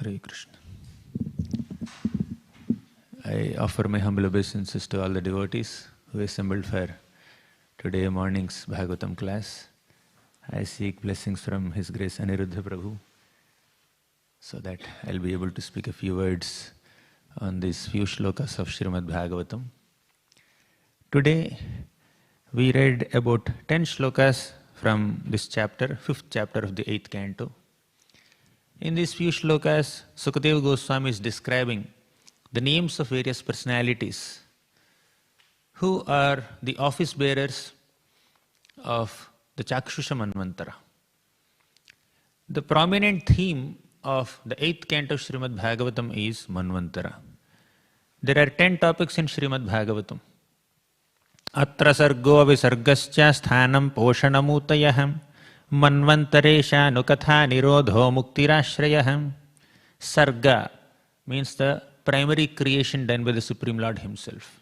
Hare Krishna. I offer my humble obeisances to all the devotees who assembled for today morning's Bhagavatam class. I seek blessings from His Grace Aniruddha Prabhu so that I'll be able to speak a few words on these few shlokas of Srimad Bhagavatam. Today we read about 10 shlokas from this chapter, 5th chapter of the 8th canto. In these few shlokas, Sukadeva Goswami is describing the names of various personalities who are the office bearers of the Chakshusha Manvantara. The prominent theme of the 8th canto of Srimad Bhagavatam is Manvantara. There are 10 topics in Srimad Bhagavatam. Atra sargo visargascha sthanam poshanamutayaham manvantaresha nukatha nirodho muktirashrayaham. Sarga means the primary creation done by the Supreme Lord Himself.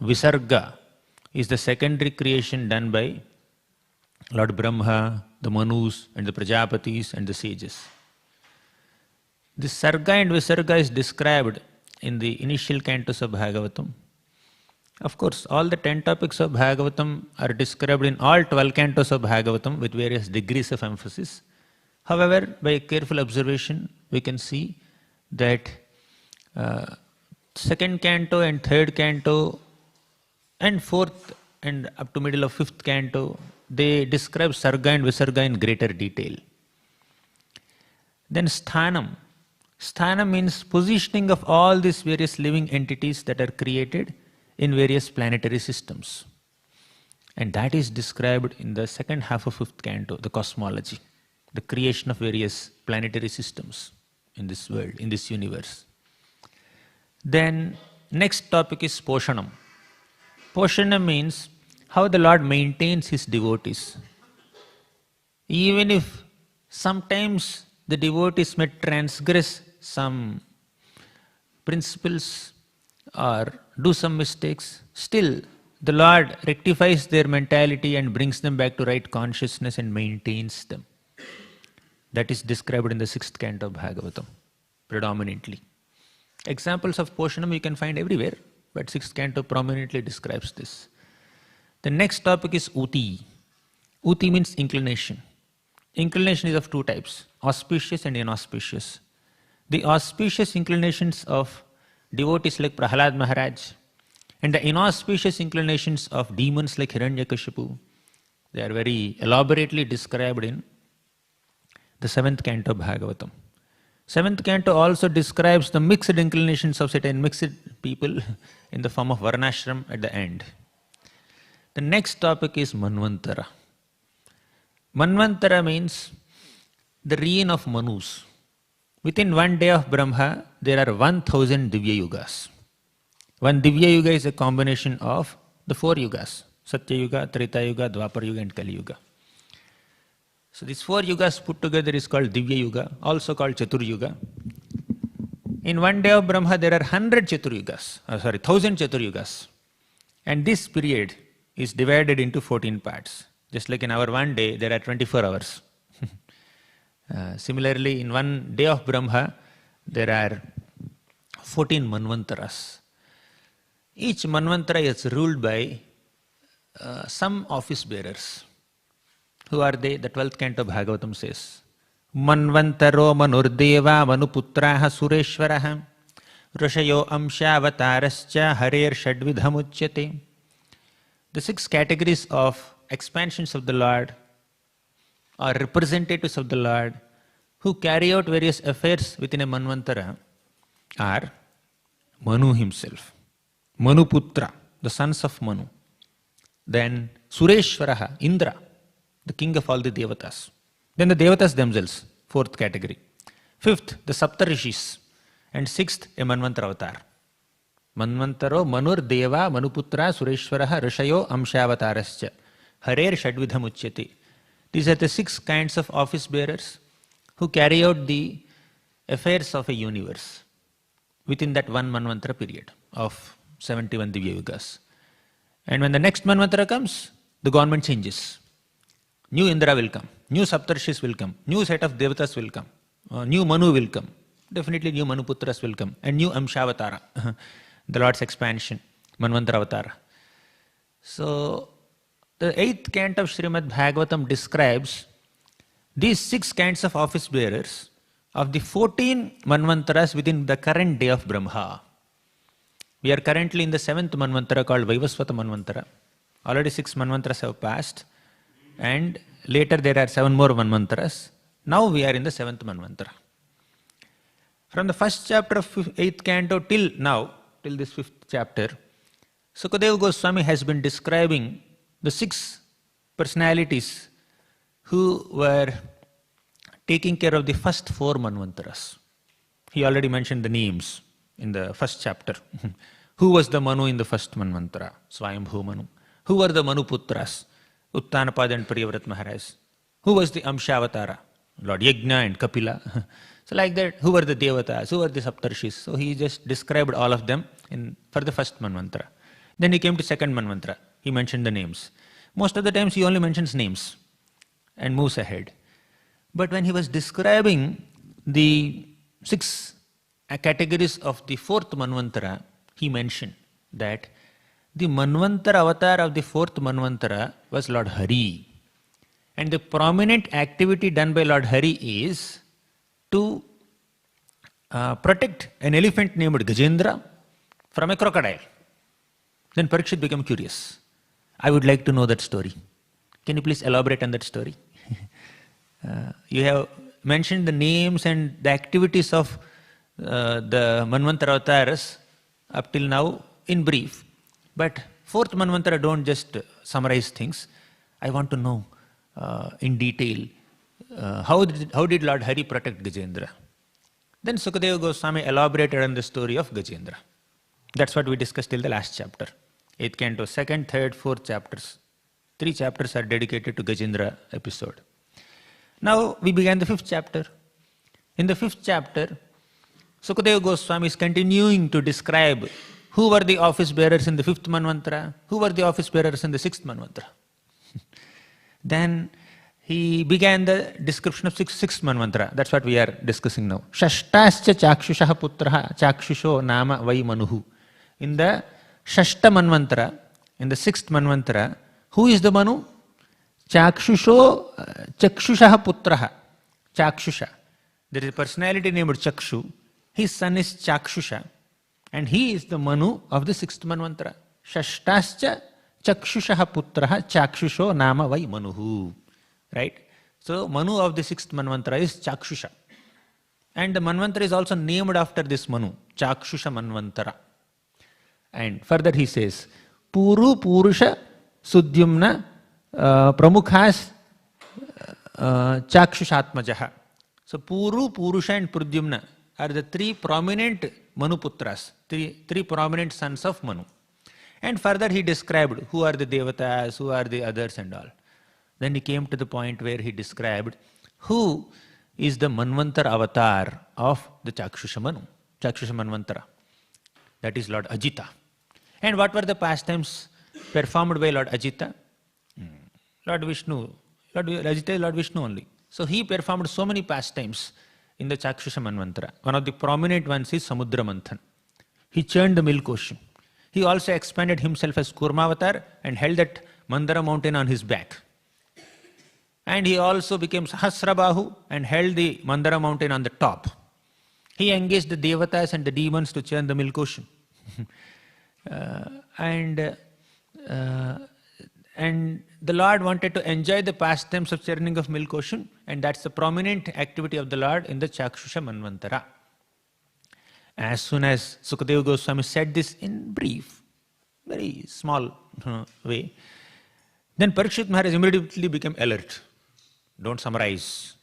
Visarga is the secondary creation done by Lord Brahma, the Manus and the Prajapatis and the sages. This Sarga and Visarga is described in the initial cantos of Bhagavatam. Of course, all the 10 topics of Bhagavatam are described in all 12 cantos of Bhagavatam with various degrees of emphasis. However, by careful observation, we can see that 2nd canto and 3rd canto and 4th and up to middle of 5th canto, they describe Sarga and Visarga in greater detail. Then Sthanam. Sthanam means positioning of all these various living entities that are created in various planetary systems. And that is described in the second half of 5th canto, the cosmology, the creation of various planetary systems in this world, in this universe. Then next topic is Poshanam. Poshanam means how the Lord maintains His devotees. Even if sometimes the devotees may transgress some principles or do some mistakes, still the Lord rectifies their mentality and brings them back to right consciousness and maintains them. That is described in the 6th canto of Bhagavatam, predominantly. Examples of Poshanam you can find everywhere, but 6th canto prominently describes this. The next topic is Uti. Uti means inclination. Inclination is of two types, auspicious and inauspicious. The auspicious inclinations of devotees like Prahalad Maharaj and the inauspicious inclinations of demons like Hiranyakashipu, they are very elaborately described in the 7th canto of Bhagavatam. 7th canto also describes the mixed inclinations of certain mixed people in the form of Varnashram at the end. The next topic is Manvantara. Manvantara means the reign of Manus. Within one day of Brahma, there are 1000 Divya Yugas. One Divya Yuga is a combination of the 4 Yugas, Satya Yuga, Treta Yuga, Dwapar Yuga and Kali Yuga. So these 4 Yugas put together is called Divya Yuga, also called Chatur Yuga. In one day of Brahma, there are 100 Chatur Yugas, 1000 Chatur Yugas. And this period is divided into 14 parts. Just like in our one day, there are 24 hours. Similarly, in one day of Brahma, there are 14 Manvantaras. Each Manvantara is ruled by some office bearers. Who are they? The 12th canto of Bhagavatam says, Manvantaro manurdeva manuputraha sureshwaraha rushayo amshyavatarascha harer shadvidhamuchyate. The 6 categories of expansions of the Lord or representatives of the Lord who carry out various affairs within a Manvantara are Manu himself, Manuputra, the sons of Manu. Then Sureshwaraha, Indra, the king of all the Devatas. Then the Devatas themselves, 4th category. 5th, the Saptarishis. And 6th, a Manvantara avatar. Manvantaro Manur Deva Manuputra Sureshwaraha Rishayo Amshyavatarascha Harer Shadvidhamuchyate. These are the 6 kinds of office bearers who carry out the affairs of a universe within that one Manvantara period of 71 Divya Yugas. And when the next Manvantara comes, the government changes. New Indra will come, new Saptarshis will come, new set of Devatas will come, new Manu will come. definitely new Manuputras will come, and new Amshavatara, the Lord's expansion, Manvantara Avatara. So, the 8th canto of Srimad Bhagavatam describes these 6 kinds of office bearers of the 14 Manvantaras within the current day of Brahma. We are currently in the 7th Manvantara called Vaivasvata Manvantara. Already 6 Manvantaras have passed, and later there are 7 more Manvantaras. Now we are in the 7th Manvantara. From the first chapter of 8th canto till now, till this 5th chapter, Sukadeva Goswami has been describing the 6 personalities who were taking care of the first 4 Manvantaras. He already mentioned the names in the first chapter. Who was the Manu in the first Manvantara? Swayambhu Manu. Who were the Manuputras? Uttanapada and Priyavrat Maharaj. Who was the Amshavatara? Lord Yajna and Kapila. So like that, who were the Devatas? Who were the Saptarshis? So he just described all of them for the first Manvantara. Then he came to second Manvantara. He mentioned the names. Most of the times he only mentions names and moves ahead. But when he was describing the 6 categories of the 4th Manvantara, he mentioned that the Manvantara avatar of the 4th Manvantara was Lord Hari. And the prominent activity done by Lord Hari is to protect an elephant named Gajendra from a crocodile. Then Parikshit became curious. I would like to know that story. Can you please elaborate on that story? You have mentioned the names and the activities of the Manvantara avatars up till now in brief. But 4th Manvantara don't just summarize things. I want to know in detail how did Lord Hari protect Gajendra. Then Sukadeva Goswami elaborated on the story of Gajendra. That's what we discussed till the last chapter. 8th canto, 2nd, 3rd, 4th chapters. 3 chapters are dedicated to Gajendra episode. Now we began the 5th chapter. In the 5th chapter, Sukadeva Goswami is continuing to describe who were the office bearers in the 5th Manvantara, who were the office bearers in the 6th Manvantara. Then he began the description of 6th Manvantara. That's what we are discussing now. Shashtascha chakshushaha putraha chakshusho nama vai manuhu. In the Shashta Manvantara, in the 6th Manvantara, who is the Manu? Chakshusho chakshushaha putraha. Chakshusha. There is a personality named Chakshu. His son is Chakshusha. And he is the Manu of the 6th Manvantara. Shashtascha chakshushaha putraha chakshusho nama vai manuhu. Right? So, Manu of the 6th Manvantara is Chakshusha. And the Manvantara is also named after this Manu, Chakshusha Manvantara. And further he says, Puru Purusha Sudyumna Pramukhas Chakshushatmajaha. So, Puru, Purusha and Pradyumna are the 3 prominent Manuputras, three prominent sons of Manu. And further he described who are the Devatas, who are the others and all. Then he came to the point where he described who is the Manvantara avatar of the Chakshusha Manu, Chakshusha Manvantara. That is Lord Ajita. And what were the pastimes performed by Lord Ajita? Lord Vishnu. Ajita is Lord Vishnu only. So he performed so many pastimes in the Chakshusha Manvantara. One of the prominent ones is Samudra Manthan. He churned the milk ocean. He also expanded himself as Kurmavatar and held that Mandara mountain on his back. And he also became Sahasrabahu and held the Mandara mountain on the top. He engaged the Devatas and the demons to churn the milk ocean. And the Lord wanted to enjoy the pastimes of churning of milk ocean, and that's the prominent activity of the Lord in the Chakshusha Manvantara. As soon as Sukadeva Goswami said this in brief, very small way, then Parikshit Maharaj immediately became alert. Don't summarize.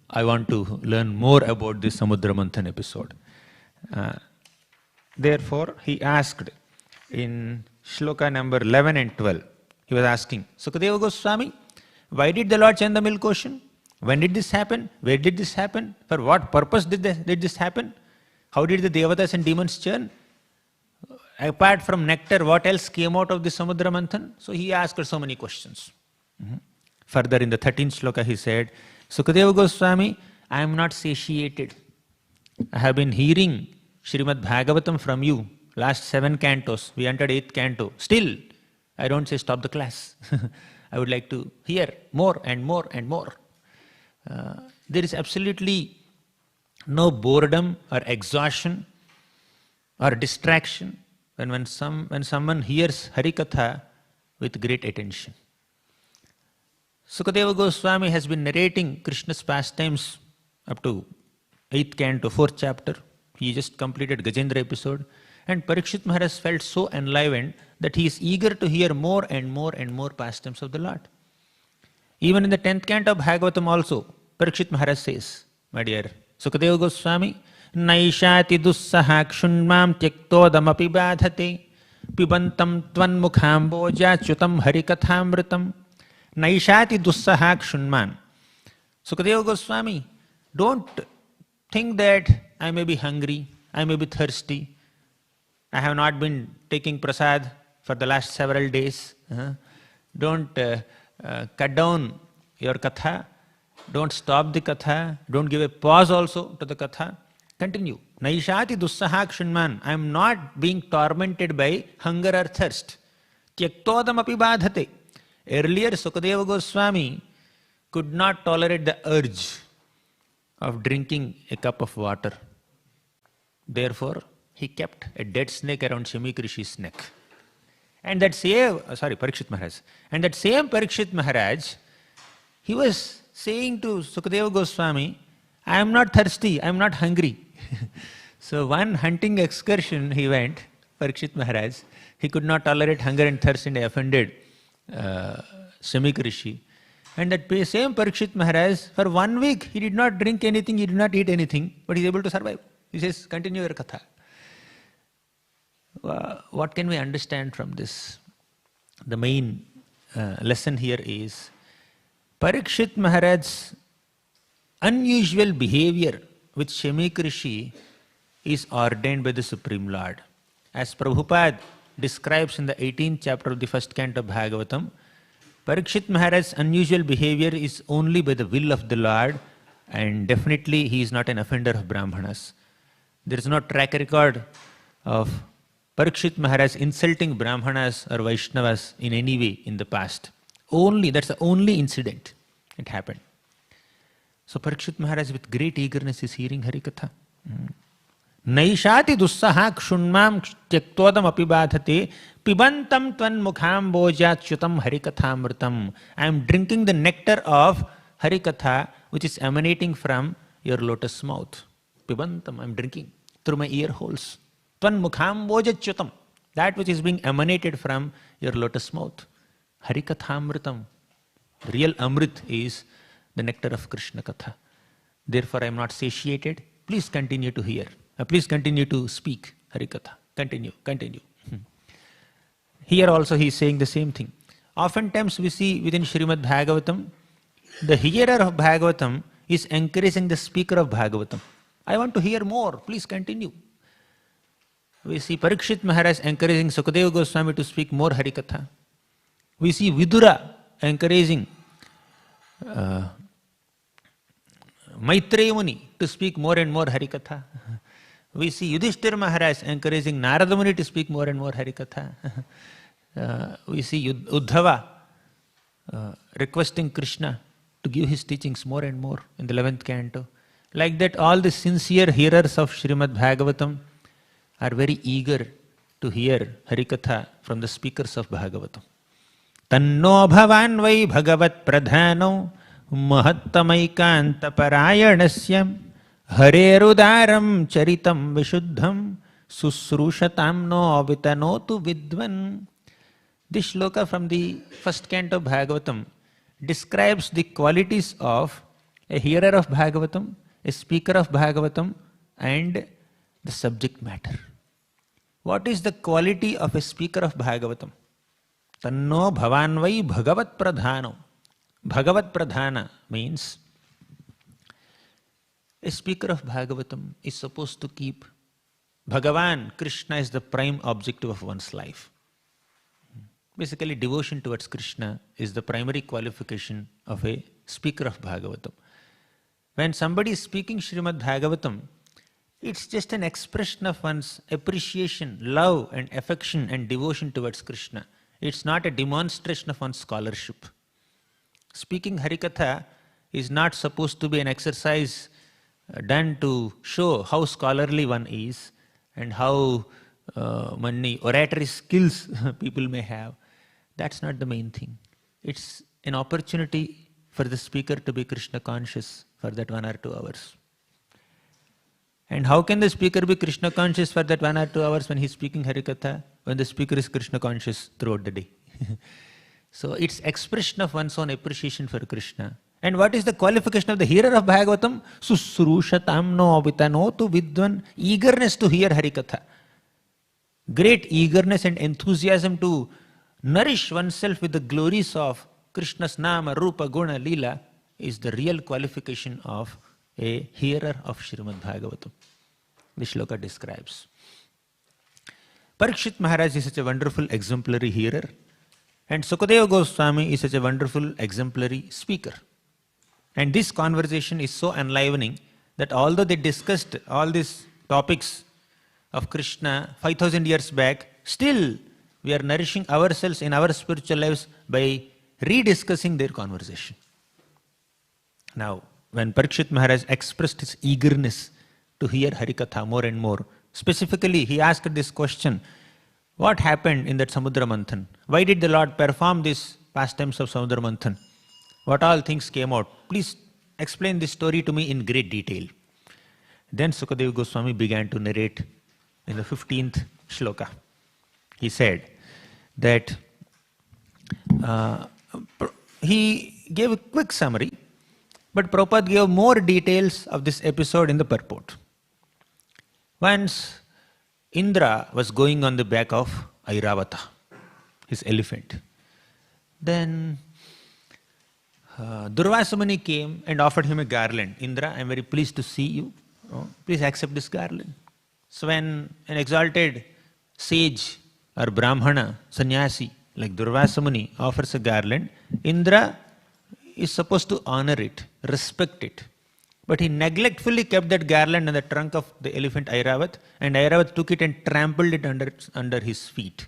I want to learn more about this Samudra Manthan episode. Therefore, he asked in shloka number 11 and 12, he was asking, Sukadeva Goswami, why did the Lord churn the milk ocean? When did this happen? Where did this happen? For what purpose did this happen? How did the Devatas and demons churn? Apart from nectar, what else came out of the Samudra Manthan? So he asked so many questions. Further in the 13th shloka he said, Sukadeva Goswami, I am not satiated. I have been hearing Srimad Bhagavatam from you, last 7 cantos. We entered 8th canto. Still, I don't say stop the class. I would like to hear more and more and more. There is absolutely no boredom or exhaustion or distraction when someone hears Harikatha with great attention. Sukadeva Goswami has been narrating Krishna's pastimes up to 8th canto, 4th chapter. He just completed Gajendra episode. And Parikshit Maharaj felt so enlivened that he is eager to hear more and more and more pastimes of the Lord. Even in the 10th canto of Bhagavatam also, Parikshit Maharaj says, my dear Sukadeva Goswami, Naishati dussaha kshunmam tyaktodamapi badhate pibantam tvan mukhamboja chutam harikathamritam. Naishati dussaha kshunman. Sukadeva Goswami, don't think that I may be hungry, I may be thirsty, I have not been taking prasad for the last several days. Don't cut down your katha, don't stop the katha, don't give a pause also to the katha. Continue. Naishati dussaha kshunman. I am not being tormented by hunger or thirst. Tyaktodam api badhate. Earlier, Sukadeva Goswami could not tolerate the urge of drinking a cup of water. Therefore, he kept a dead snake around Shamik Rishi's neck. And that same, Parikshit Maharaj. And that same Parikshit Maharaj, he was saying to Sukadeva Goswami, I am not thirsty, I am not hungry. So one hunting excursion he went, Parikshit Maharaj, he could not tolerate hunger and thirst and he offended Shamik Rishi. And that same Parikshit Maharaj, for 1 week, he did not drink anything, he did not eat anything, but he is able to survive. He says, continue your katha. What can we understand from this? The main lesson here is Parikshit Maharaj's unusual behavior with Shamik Rishi is ordained by the Supreme Lord. As Prabhupada describes in the 18th chapter of the 1st canto of Bhagavatam, Parikshit Maharaj's unusual behavior is only by the will of the Lord, and definitely he is not an offender of Brahmanas. There is no track record of Parikshit Maharaj insulting Brahmanas or Vaishnavas in any way in the past. That's the only incident it happened. So Parikshit Maharaj with great eagerness is hearing Harikatha. Naishati dussaha kshunmam tyaktodam api badhate pibantam tvan mukhamboja chutam harikathamritam. I am drinking the nectar of Harikatha which is emanating from your lotus mouth. Pibantam, I am drinking through my ear holes. Tvan mukhamboja chutam, that which is being emanated from your lotus mouth. Harikathamritam. The real Amrit is the nectar of Krishna Katha. Therefore I am not satiated. Please continue to hear. Please continue to speak Harikatha. Continue. Here also he is saying the same thing. Oftentimes we see within Srimad Bhagavatam, the hearer of Bhagavatam is encouraging the speaker of Bhagavatam. I want to hear more. Please continue. We see Parikshit Maharaj encouraging Sukadeva Goswami to speak more Harikatha. We see Vidura encouraging Maitreya Muni to speak more and more Harikatha. We see Yudhishthira Maharaj encouraging Narada Muni to speak more and more Harikatha. We see Uddhava requesting Krishna to give his teachings more and more in the 11th canto. Like that, all the sincere hearers of Srimad Bhagavatam are very eager to hear Harikatha from the speakers of Bhagavatam. Tanno bhavan vai bhagavat pradhano mahattamaikanta parayanasya harerudaram charitam vishuddham susrushatam no avitanotu vidvan. This shloka from the 1st canto of Bhagavatam describes the qualities of a hearer of Bhagavatam, a speaker of Bhagavatam, and the subject matter. What is the quality of a speaker of Bhagavatam? Tanno bhavanvai bhagavat pradhano. Bhagavat pradhana means a speaker of Bhagavatam is supposed to keep Bhagavan, Krishna is the prime objective of one's life. Basically, devotion towards Krishna is the primary qualification of a speaker of Bhagavatam. When somebody is speaking Srimad Bhagavatam, It's just an expression of one's appreciation, love and affection and devotion towards Krishna. It's not a demonstration of one's scholarship. Speaking Harikatha is not supposed to be an exercise done to show how scholarly one is and how many oratory skills people may have. That's not the main thing. It's an opportunity for the speaker to be Krishna conscious for that 1 or 2 hours. And how can the speaker be Krishna conscious for that 1 or 2 hours when he's speaking Harikatha, when the speaker is Krishna conscious throughout the day? So it's expression of one's own appreciation for Krishna. And what is the qualification of the hearer of Bhagavatam? Susrushatam no vitanotu vidvan, eagerness to hear Harikatha. Great eagerness and enthusiasm to nourish oneself with the glories of Krishna's Nama, Rupa, Guna, Leela is the real qualification of a hearer of Srimad Bhagavatam. The shloka describes. Parikshit Maharaj is such a wonderful exemplary hearer, and Sukadeva Goswami is such a wonderful exemplary speaker. And this conversation is so enlivening that although they discussed all these topics of Krishna 5,000 years back, still we are nourishing ourselves in our spiritual lives by rediscussing their conversation. Now, when Parikshit Maharaj expressed his eagerness to hear Harikatha more and more, specifically he asked this question, what happened in that Samudra Manthan? Why did the Lord perform these pastimes of Samudra Manthan? What all things came out? Please explain this story to me in great detail. Then Sukadeva Goswami began to narrate in the 15th shloka. He said that he gave a quick summary, but Prabhupada gave more details of this episode in the purport. Once Indra was going on the back of Airavata, his elephant. Then Durvasa Muni came and offered him a garland. Indra, I am very pleased to see you. Please accept this garland. So when an exalted sage or Brahmana, sannyasi like Durvasa Muni offers a garland, Indra is supposed to honor it, respect it. But he neglectfully kept that garland on the trunk of the elephant Airavat, and Airavat took it and trampled it under his feet.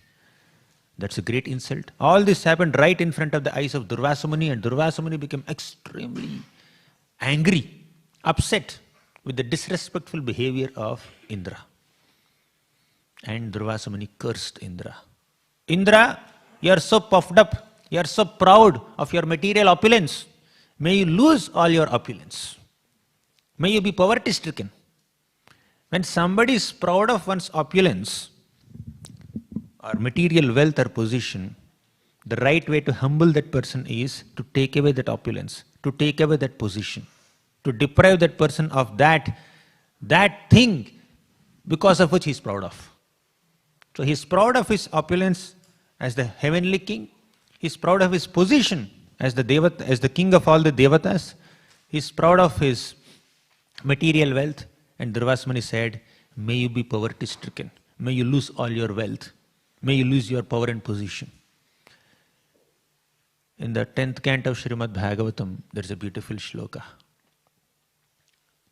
That's a great insult. All this happened right in front of the eyes of Durvasa Muni, and Durvasa Muni became extremely angry, upset with the disrespectful behavior of Indra. And Durvasa Muni cursed Indra. Indra, you are so puffed up, you are so proud of your material opulence. May you lose all your opulence. May you be poverty stricken. When somebody is proud of one's opulence or material wealth or position, the right way to humble that person is to take away that opulence, to take away that position, to deprive that person of that thing because of which he is proud of. So he is proud of his opulence as the heavenly king. He is proud of his position as the king of all the devatas. He is proud of his material wealth. And Durvasa Muni said, may you be poverty stricken. May you lose all your wealth. May you lose your power and position. In the 10th canto of Srimad Bhagavatam, there is a beautiful shloka.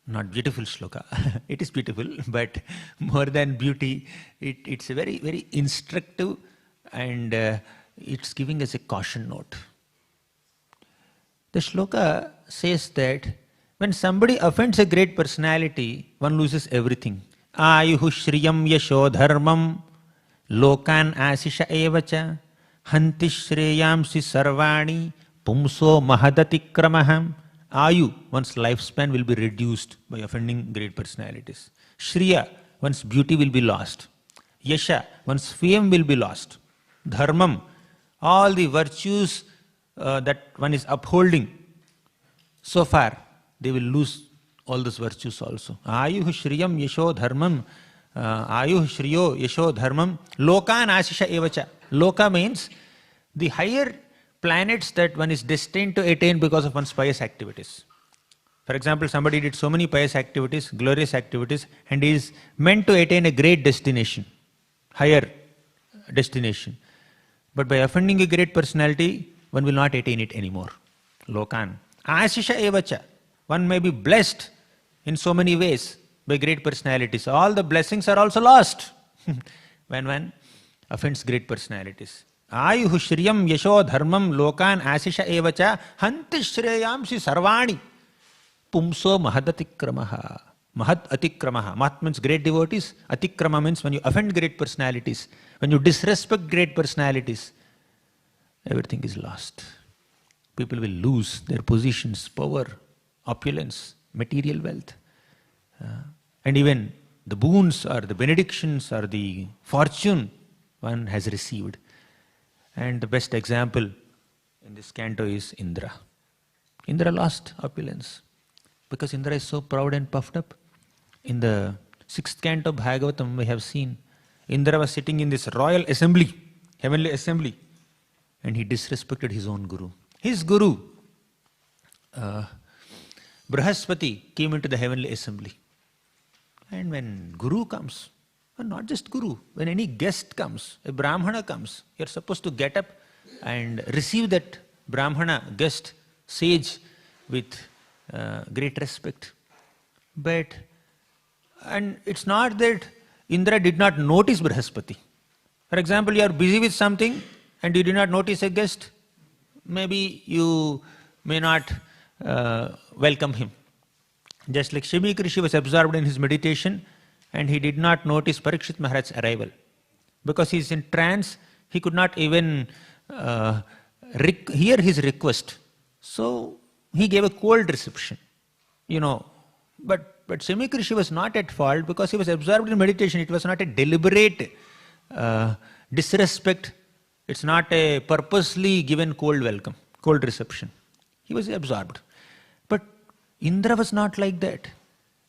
Not beautiful shloka, it is beautiful, but more than beauty, it's a very, very instructive, and it's giving us a caution note. The shloka says that when somebody offends a great personality, one loses everything. Ayuhu shriyam yasho dharmam lokan asisha evacha hanti shreyamsi sarvani pumso mahadatikramaham. Ayu, one's lifespan will be reduced by offending great personalities. Shriya, one's beauty will be lost. Yasha, one's fame will be lost. Dharmam, all the virtues that one is upholding so far, they will lose all those virtues also. Ayuh shriyam yasho dharmam, ayuh shriyo yasho dharmam, lokan asisha evacha. Loka means the higher planets that one is destined to attain because of one's pious activities. For example, somebody did so many pious activities, glorious activities, and is meant to attain a great destination, higher destination. But by offending a great personality, one will not attain it anymore. Lokan. Asisha evacha. One may be blessed in so many ways, by great personalities, all the blessings are also lost when one offends great personalities. Ayuhu shriyam yasho dharmam lokan asisha evacha hanti shreyamsi sarvani pumso mahadatikramaha. Mahad atikramaha. Mahat means great devotees. Atikrama means when you offend great personalities, when you disrespect great personalities, everything is lost. People will lose their positions, power, opulence, material wealth. And even the boons or the benedictions or the fortune one has received. And the best example in this canto is Indra. Indra lost opulence because Indra is so proud and puffed up. In the 6th canto of Bhagavatam, we have seen Indra was sitting in this royal assembly, heavenly assembly, and he disrespected his own guru. His guru, Brahaspati, came into the heavenly assembly. And when guru comes, and not just guru, when any guest comes, a brahmana comes, you're supposed to get up and receive that brahmana, guest, sage with great respect. And it's not that Indra did not notice Brahaspati. For example, you are busy with something and you did not notice a guest, maybe you may not welcome him. Just like Shimik Rishi was absorbed in his meditation and he did not notice Parikshit Maharaj's arrival. Because he is in trance, he could not even hear his request. So he gave a cold reception, But Shimik Rishi was not at fault because he was absorbed in meditation. It was not a deliberate disrespect. It's not a purposely given cold welcome, cold reception. He was absorbed. But Indra was not like that.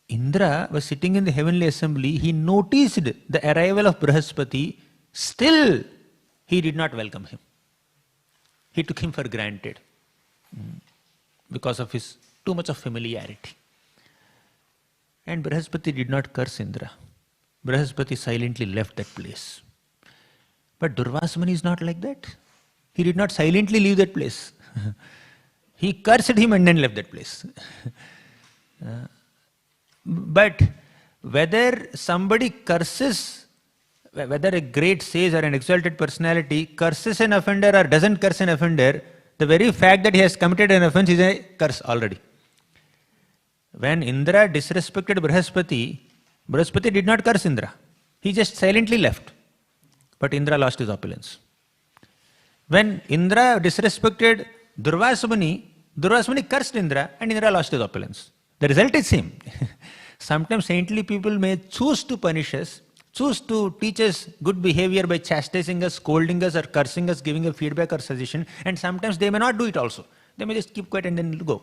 Indra was sitting in the heavenly assembly. He noticed the arrival of Brahaspati. Still, he did not welcome him. He took him for granted because of his too much of familiarity. And Brahaspati did not curse Indra. Brahaspati silently left that place. But Durvasa Muni is not like that. He did not silently leave that place. He cursed him and then left that place. But whether somebody curses, whether a great sage or an exalted personality curses an offender or doesn't curse an offender, the very fact that he has committed an offense is a curse already. When Indra disrespected Brahaspati, Brahaspati did not curse Indra. He just silently left. But Indra lost his opulence. When Indra disrespected Durvasa Muni, Durvasa Muni cursed Indra and Indra lost his opulence. The result is same. Sometimes saintly people may choose to punish us, choose to teach us good behavior by chastising us, scolding us or cursing us, giving a feedback or suggestion, and sometimes they may not do it also. They may just keep quiet and then go.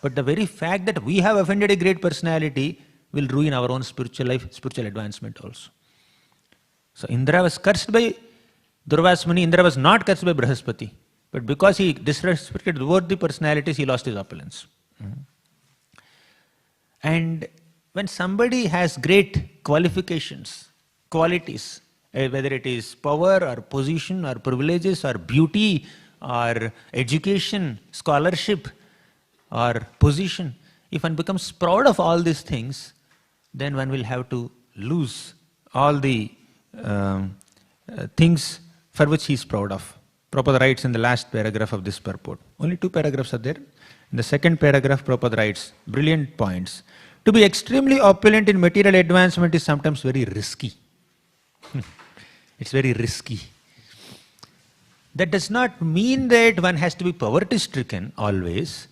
But the very fact that we have offended a great personality will ruin our own spiritual life, spiritual advancement also. So Indra was cursed by Durvasa Muni, Indra was not cursed by Brahaspati. But because he disrespected both the personalities, he lost his opulence. And when somebody has great qualifications, qualities, whether it is power or position or privileges or beauty or education, scholarship or position, if one becomes proud of all these things, then one will have to lose all the things for which he is proud of. Prabhupada writes in the last paragraph of this purport. Only 2 paragraphs are there. In the 2nd paragraph, Prabhupada writes brilliant points. To be extremely opulent in material advancement is sometimes very risky. It's very risky. That does not mean that one has to be poverty-stricken always,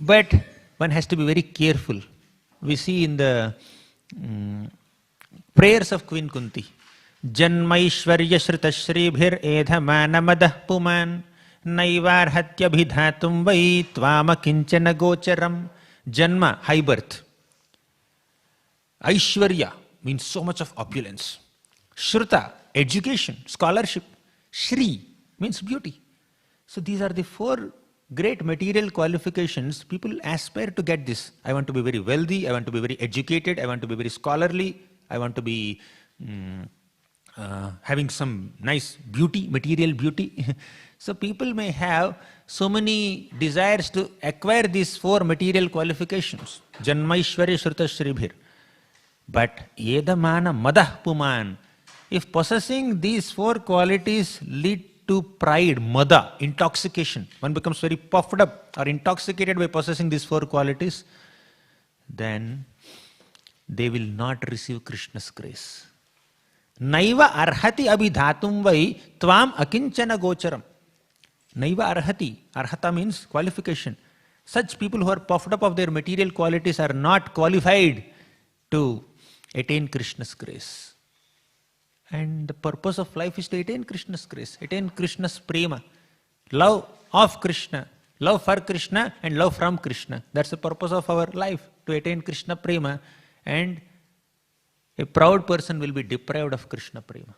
but one has to be very careful. We see in the prayers of Queen Kunti, Janmaishwarya Shrita Shribhir Edha Manamadah Puman Naivarhatya Bhidhatum Vai Tvama Kinchana Gocharam. Janma, high birth. Aishwarya means so much of opulence. Shruta, education, scholarship. Shri means beauty. So these are the 4 great material qualifications. People aspire to get this. I want to be very wealthy, I want to be very educated, I want to be very scholarly, I want to be having some nice beauty, material beauty. So people may have so many desires to acquire these 4 material qualifications. Janmaishwarya Shruta Shribhir. But Edamana Madah Puman. If possessing these four qualities lead to pride, mada, intoxication, one becomes very puffed up or intoxicated by possessing these four qualities, then they will not receive Krishna's grace. Naiva arhati abhidhatum vai tvam akinchana gocharam. Naiva arhati. Arhata means qualification. Such people who are puffed up of their material qualities are not qualified to attain Krishna's grace. And the purpose of life is to attain Krishna's grace, attain Krishna's prema, love of Krishna, love for Krishna and love from Krishna. That's the purpose of our life, to attain Krishna prema. And a proud person will be deprived of Krishna prema.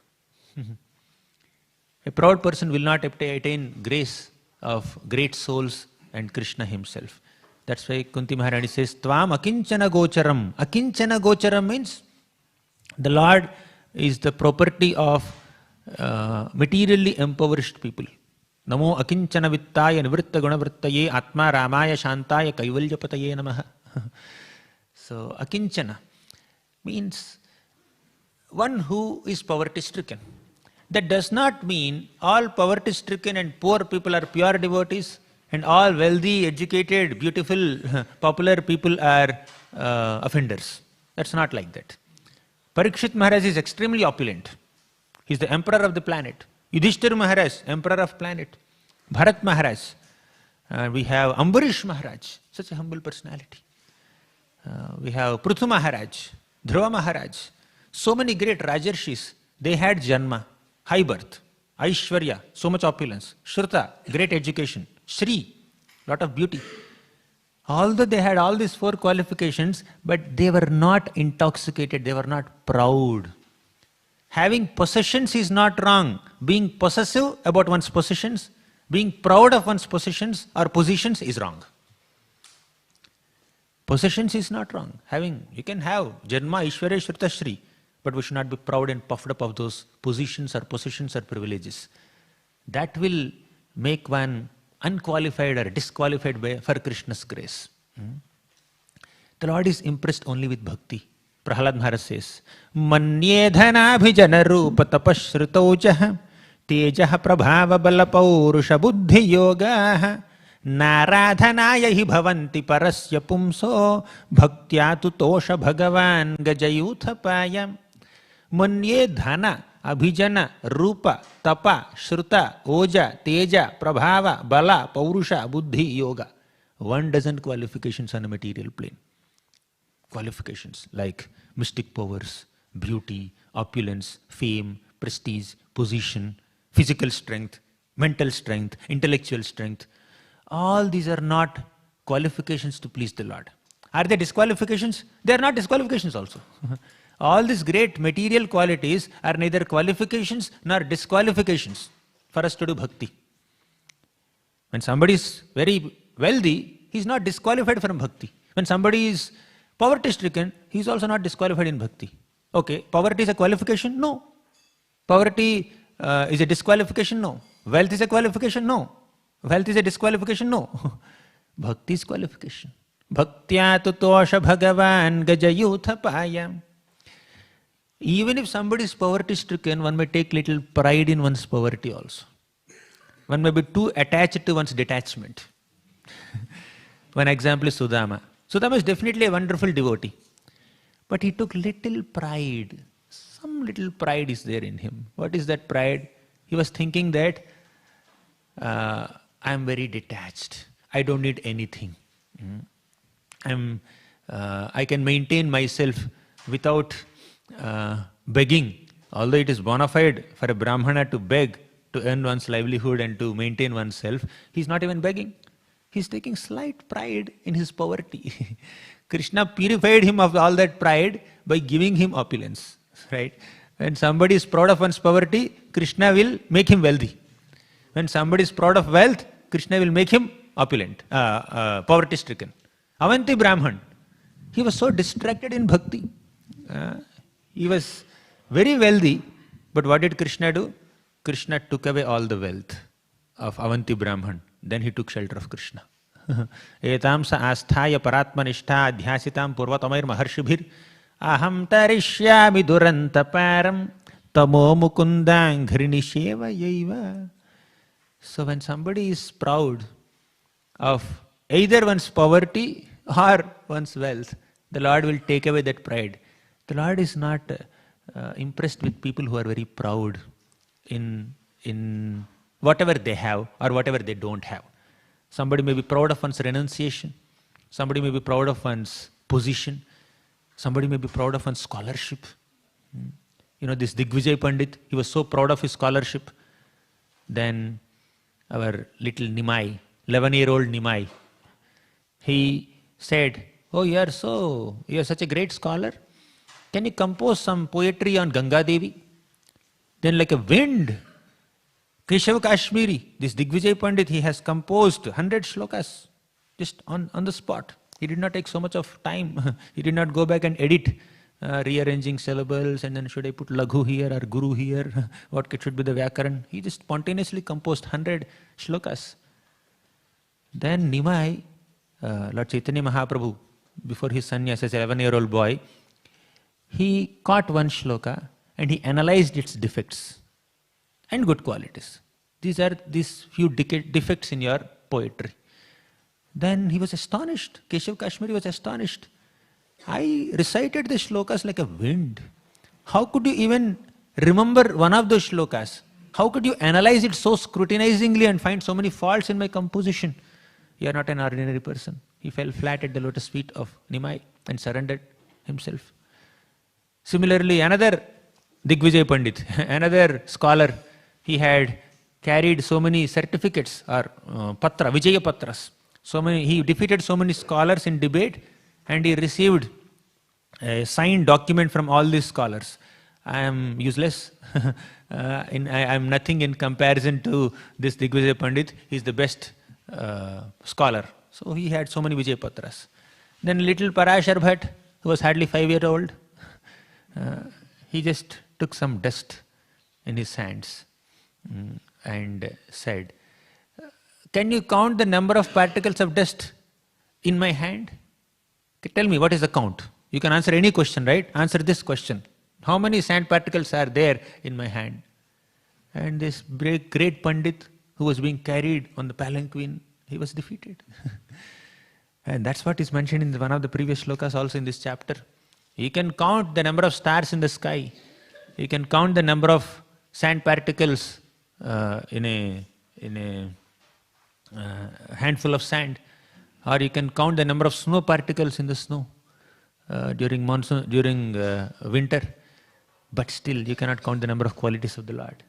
A proud person will not attain grace of great souls and Krishna himself. That's why Kunti Maharani says, Tvam akinchana gocharam. Akinchana gocharam means the Lord is the property of materially impoverished people. Namo akinchana vittaya nivritta gunavrittaye atma ramaya shantaya kaivalyapataye namaha. So akinchana means one who is poverty stricken. That does not mean all poverty stricken and poor people are pure devotees and all wealthy, educated, beautiful, popular people are offenders. That's not like that. Parikshit Maharaj is extremely opulent. He is the emperor of the planet. Yudhishthira Maharaj, emperor of planet. Bharat Maharaj. We have Ambarish Maharaj, such a humble personality. We have Prithu Maharaj, Dhruva Maharaj. So many great Rajarshis. They had Janma, high birth, Aishwarya, so much opulence, Shruta, great education, Shri, lot of beauty. Although they had all these four qualifications, but they were not intoxicated, they were not proud. Having possessions is not wrong. Being possessive about one's possessions, being proud of one's possessions or positions is wrong. Possessions is not wrong. You can have Janma, Aishwarya, Shruta, Shri, but we should not be proud and puffed up of those positions or possessions or privileges. That will make one unqualified or disqualified for Krishna's grace. The Lord is impressed only with bhakti. Prahalad Maharaj says, Manye dhanabhijana rupa tapashrutaujaha tejaha prabhava bala paurusha buddhi yogaha naradhanaya hi bhavanti parasya pumso bhaktya tu tosha bhagavan gajayuthapayam. Manye dhana abhijana, rupa, tapa, shruta, oja, teja, prabhava, bala, paurusha, buddhi, yoga. 1,000 qualifications on a material plane. Qualifications like mystic powers, beauty, opulence, fame, prestige, position, physical strength, mental strength, intellectual strength. All these are not qualifications to please the Lord. Are they disqualifications? They are not disqualifications also. All these great material qualities are neither qualifications nor disqualifications for us to do bhakti. When somebody is very wealthy, he is not disqualified from bhakti. When somebody is poverty-stricken, he is also not disqualified in bhakti. Okay, poverty is a qualification? No. Poverty is a disqualification? No. Wealth is a qualification? No. Wealth is a disqualification? No. Bhakti is qualification. Bhaktya tutosha bhagavan gajayuthapayam. Even if somebody is poverty-stricken, one may take little pride in one's poverty also. One may be too attached to one's detachment. One example is Sudama. Sudama is definitely a wonderful devotee. But he took little pride. Some little pride is there in him. What is that pride? He was thinking that I am very detached. I don't need anything. I can maintain myself without begging. Although it is bona fide for a Brahmana to beg to earn one's livelihood and to maintain oneself, he is not even begging. He is taking slight pride in his poverty. Krishna purified him of all that pride by giving him opulence. Right? When somebody is proud of one's poverty, Krishna will make him wealthy. When somebody is proud of wealth, Krishna will make him opulent, poverty-stricken. Avanti Brahman, he was so distracted in bhakti. He was very wealthy, but what did Krishna do? Krishna took away all the wealth of Avanti Brahman. Then he took shelter of Krishna. Etam sa asthaya paratmanishtha adhyasitam purvatamair maharshibhir aham tarishyami durantaparam tamo mukundang grinisheva yaiva. So when somebody is proud of either one's poverty or one's wealth, the Lord will take away that pride. The Lord is not impressed with people who are very proud in whatever they have or whatever they don't have. Somebody may be proud of one's renunciation. Somebody may be proud of one's position. Somebody may be proud of one's scholarship. You know, this Digvijay Pandit, he was so proud of his scholarship. Then our little Nimai, 11-year-old Nimai, he said, "Oh, you are such a great scholar. Can you compose some poetry on Ganga Devi?" Then like a wind, Keshav Kashmiri, this Digvijay Pandit, he has composed 100 shlokas just on the spot. He did not take so much of time. He did not go back and edit, rearranging syllables and then should I put Laghu here or Guru here, what should be the Vyakaran. He just spontaneously composed 100 shlokas. Then Nimai, Lord Chaitanya Mahaprabhu, before his sannyas as an 11-year-old boy, he caught one shloka and he analyzed its defects and good qualities. These are these few defects in your poetry. Then he was astonished. Keshav Kashmiri was astonished. I recited the shlokas like a wind. How could you even remember one of those shlokas? How could you analyze it so scrutinizingly and find so many faults in my composition? You are not an ordinary person. He fell flat at the lotus feet of Nimai and surrendered himself. Similarly, another Digvijay Pandit, another scholar, he had carried so many certificates or Vijaya Patras. He defeated so many scholars in debate and he received a signed document from all these scholars. I am useless. I am nothing in comparison to this Digvijay Pandit. He is the best scholar. So he had so many Vijay Patras. Then little Parashar Bhatt, who was hardly 5-year-old, he just took some dust in his hands and said, "Can you count the number of particles of dust in my hand? Tell me, what is the count?" You can answer any question, right? Answer this question. How many sand particles are there in my hand? And this great Pandit who was being carried on the palanquin, he was defeated. And that's what is mentioned in one of the previous shlokas also in this chapter. You can count the number of stars in the sky. You can count the number of sand particles in a handful of sand, or you can count the number of snow particles in the snow during monsoon, during winter, but still you cannot count the number of qualities of the Lord.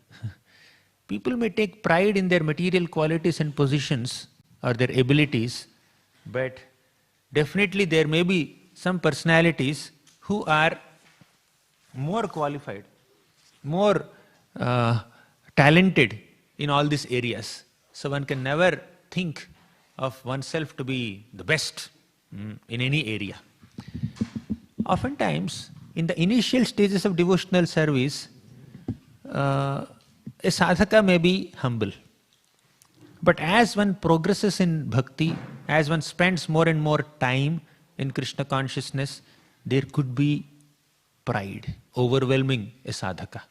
People may take pride in their material qualities and positions or their abilities, but definitely there may be some personalities who are more qualified, more talented in all these areas. So one can never think of oneself to be the best in any area. Oftentimes, in the initial stages of devotional service, a sadhaka may be humble. But as one progresses in bhakti, as one spends more and more time in Krishna consciousness, there could be pride overwhelming a sadhaka.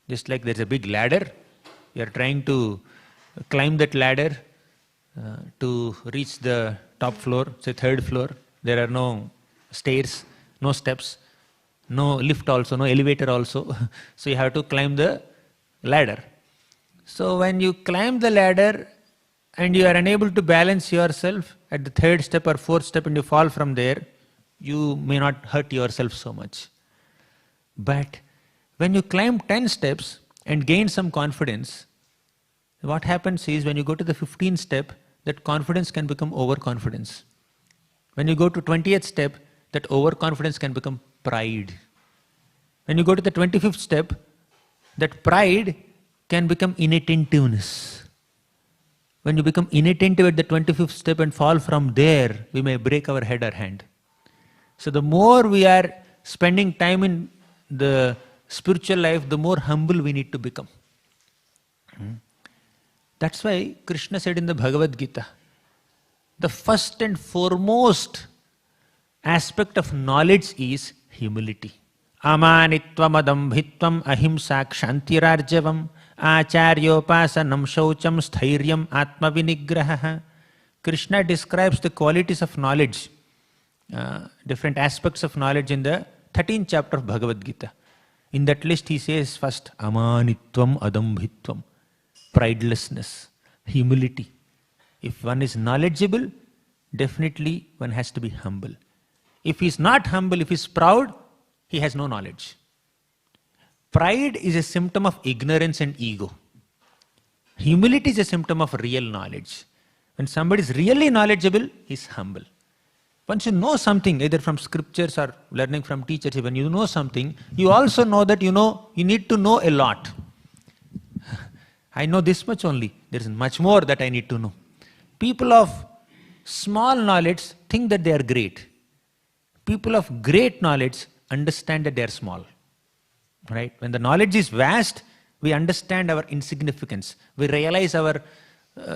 Just like there's a big ladder, you are trying to climb that ladder to reach the top floor, say third floor. There are no stairs, no steps, no lift also, no elevator also. So you have to climb the ladder. So when you climb the ladder and you are unable to balance yourself at the third step or fourth step and you fall from there, you may not hurt yourself so much. But when you climb 10 steps and gain some confidence, what happens is when you go to the 15th step, that confidence can become overconfidence. When you go to 20th step, that overconfidence can become pride. When you go to the 25th step, that pride can become inattentiveness. When you become inattentive at the 25th step and fall from there, we may break our head or hand. So the more we are spending time in the spiritual life, the more humble we need to become. That's why Krishna said in the Bhagavad Gita, the first and foremost aspect of knowledge is humility. Amanitvam adambhitvam ahimsa kshantirarjavam acharyopasanam shaucham sthairyam atmavinigraha. Krishna describes the qualities of knowledge, different aspects of knowledge in the 13th chapter of Bhagavad Gita. In that list he says first, amanitvam adambhitvam, pridelessness, humility. If one is knowledgeable, definitely one has to be humble. If he is not humble, if he is proud, he has no knowledge. Pride is a symptom of ignorance and ego. Humility is a symptom of real knowledge. When somebody is really knowledgeable, he is humble. Once you know something, either from scriptures or learning from teachers, when you know something, you also know that you need to know a lot. I know this much only. There is much more that I need to know. People of small knowledge think that they are great. People of great knowledge understand that they are small. Right? When the knowledge is vast, we understand our insignificance. We realize our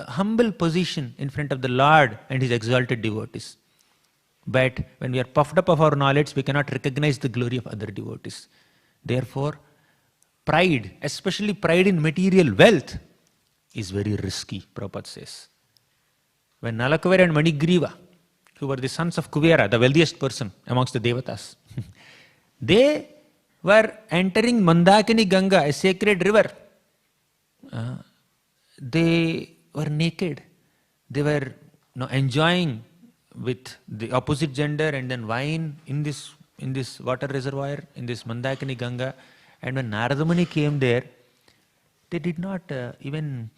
humble position in front of the Lord and His exalted devotees. But when we are puffed up of our knowledge, we cannot recognize the glory of other devotees. Therefore, pride, especially pride in material wealth, is very risky, Prabhupada says. When Nalakuvara and Manigriva, who were the sons of Kuvera, the wealthiest person amongst the Devatas, they were entering Mandakini Ganga, a sacred river. They were naked. They were enjoying with the opposite gender and then wine in this water reservoir, in this Mandakini Ganga. And when Narada Muni came there, they did not even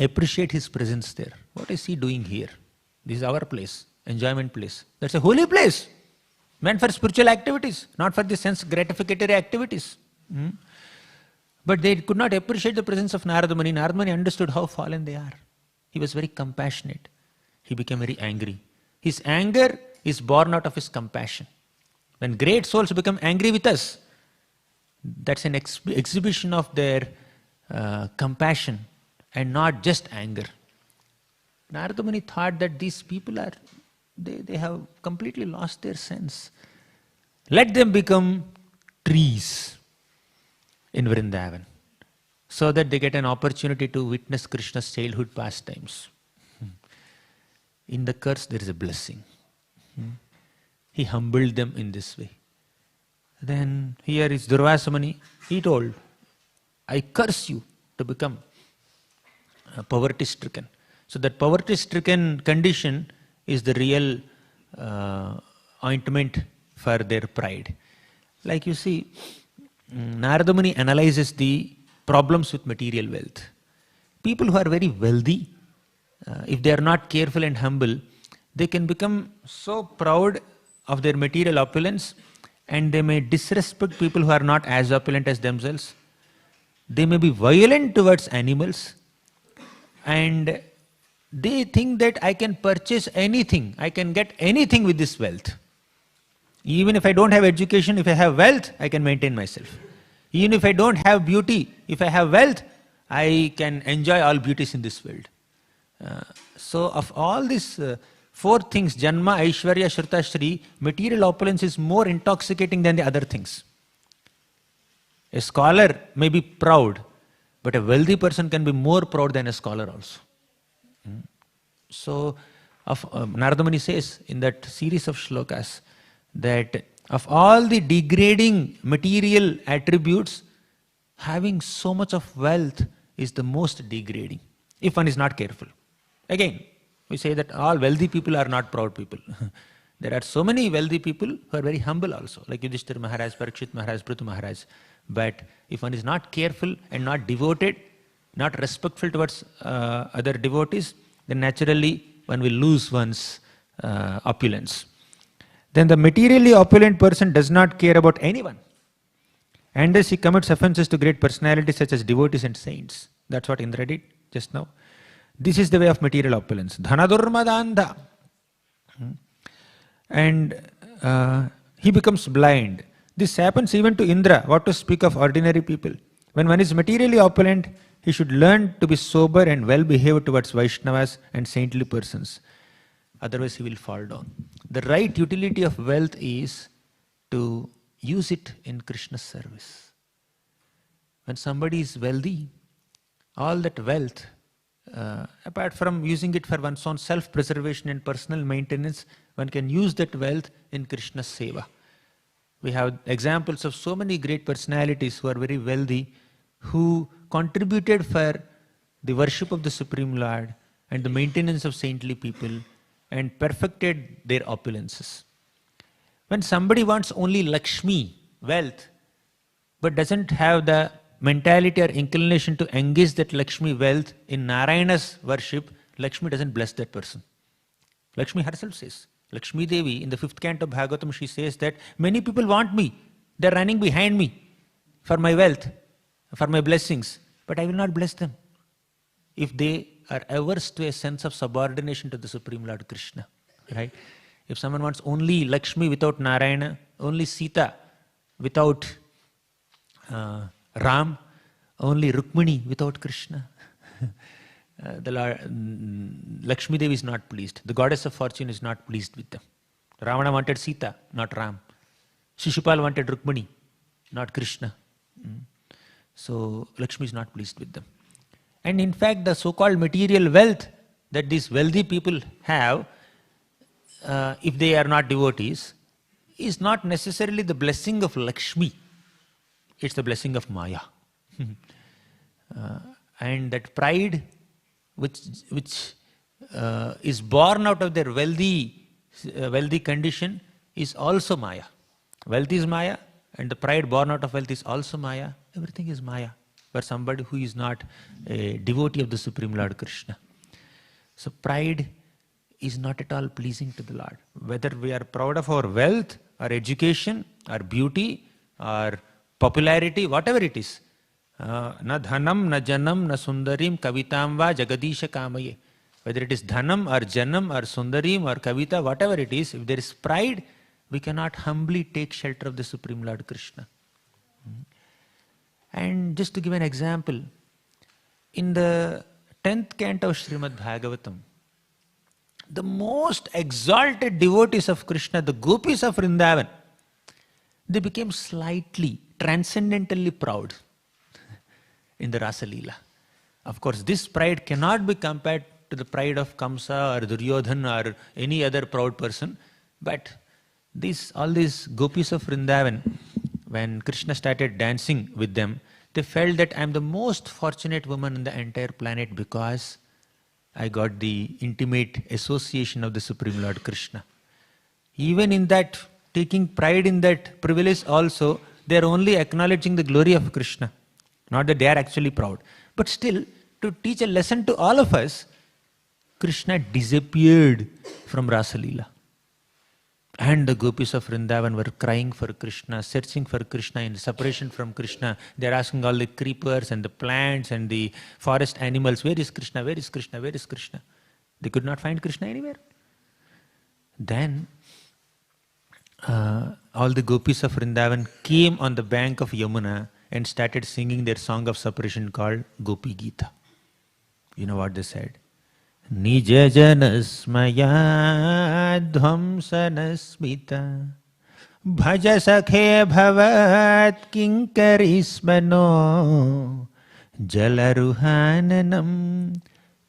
appreciate his presence there. What is he doing here? This is our place, enjoyment place. That's a holy place, meant for spiritual activities, not for the sense gratificatory activities. But they could not appreciate the presence of Narada Muni. Narada Muni understood how fallen they are. He was very compassionate. He became very angry. His anger is born out of his compassion. When great souls become angry with us, that's an exhibition of their compassion and not just anger. Narada Muni thought that these people they have completely lost their sense. Let them become trees in Vrindavan so that they get an opportunity to witness Krishna's childhood pastimes. In the curse there is a blessing. He humbled them in this way. Then here is Durvasa Muni. He told, I curse you to become poverty-stricken. So that poverty-stricken condition is the real ointment for their pride. Like you see, Narada Muni analyzes the problems with material wealth. People who are very wealthy, if they are not careful and humble, they can become so proud of their material opulence and they may disrespect people who are not as opulent as themselves. They may be violent towards animals and they think that I can purchase anything, I can get anything with this wealth. Even if I don't have education, if I have wealth, I can maintain myself. Even if I don't have beauty, if I have wealth, I can enjoy all beauties in this world. So of all these four things, Janma, Aishwarya, Shruta, Shri, material opulence is more intoxicating than the other things. A scholar may be proud, but a wealthy person can be more proud than a scholar also. So, Narada Muni says in that series of shlokas that of all the degrading material attributes, having so much of wealth is the most degrading, if one is not careful. Again, we say that all wealthy people are not proud people. There are so many wealthy people who are very humble also, like Yudhishthira Maharaj, Parikshit Maharaj, Prithu Maharaj. But if one is not careful and not devoted, not respectful towards other devotees, then naturally one will lose one's opulence. Then the materially opulent person does not care about anyone. And thus he commits offenses to great personalities such as devotees and saints. That's what Indra did just now. This is the way of material opulence. Dhanadurmadandha. And he becomes blind. This happens even to Indra, what to speak of ordinary people. When one is materially opulent, he should learn to be sober and well behaved towards Vaishnavas and saintly persons. Otherwise he will fall down. The right utility of wealth is to use it in Krishna's service. When somebody is wealthy, all that wealth, apart from using it for one's own self-preservation and personal maintenance, one can use that wealth in Krishna's seva. We have examples of so many great personalities who are very wealthy, who contributed for the worship of the Supreme Lord and the maintenance of saintly people and perfected their opulences. When somebody wants only Lakshmi, wealth, but doesn't have the mentality or inclination to engage that Lakshmi wealth in Narayana's worship, Lakshmi doesn't bless that person. Lakshmi herself says, Lakshmi Devi in the 5th canto of Bhagavatam, she says that many people want me, they're running behind me for my wealth, for my blessings, but I will not bless them if they are averse to a sense of subordination to the Supreme Lord Krishna. Right? If someone wants only Lakshmi without Narayana, only Sita without Ram, only Rukmini without Krishna, the Lord, Lakshmi Devi is not pleased. The goddess of fortune is not pleased with them. Ravana wanted Sita, not Ram. Shishupal wanted Rukmini, not Krishna. So Lakshmi is not pleased with them. And in fact, the so-called material wealth that these wealthy people have, if they are not devotees, is not necessarily the blessing of Lakshmi. It's the blessing of Maya. And that pride which is born out of their wealthy condition is also Maya. Wealth is Maya, and the pride born out of wealth is also Maya. Everything is Maya for somebody who is not a devotee of the Supreme Lord Krishna. So pride is not at all pleasing to the Lord. Whether we are proud of our wealth, our education, our beauty, our popularity, whatever it is. Na dhanam, na janam, na sundarim, kavitam va jagadisha kamaye. Whether it is dhanam or janam or sundarim or kavita, whatever it is, if there is pride, we cannot humbly take shelter of the Supreme Lord Krishna. And just to give an example, in the 10th canto of Srimad Bhagavatam, the most exalted devotees of Krishna, the gopis of Vrindavan, they became slightly, transcendentally proud in the Rasa Leela. Of course, this pride cannot be compared to the pride of Kamsa or Duryodhan or any other proud person. But all these gopis of Vrindavan, when Krishna started dancing with them, they felt that I am the most fortunate woman on the entire planet because I got the intimate association of the Supreme Lord Krishna. Even in that, taking pride in that privilege also, they are only acknowledging the glory of Krishna. Not that they are actually proud. But still, to teach a lesson to all of us, Krishna disappeared from Rasa Leela. And the gopis of Vrindavan were crying for Krishna, searching for Krishna in separation from Krishna. They are asking all the creepers and the plants and the forest animals, where is Krishna, where is Krishna, where is Krishna? They could not find Krishna anywhere. Then all the gopis of Vrindavan came on the bank of Yamuna and started singing their song of separation called Gopi Gita. You know what they said? Nija janasmaya dhvamsanasmita bhaja sakhe bhavat kinkarismano jalaruhananam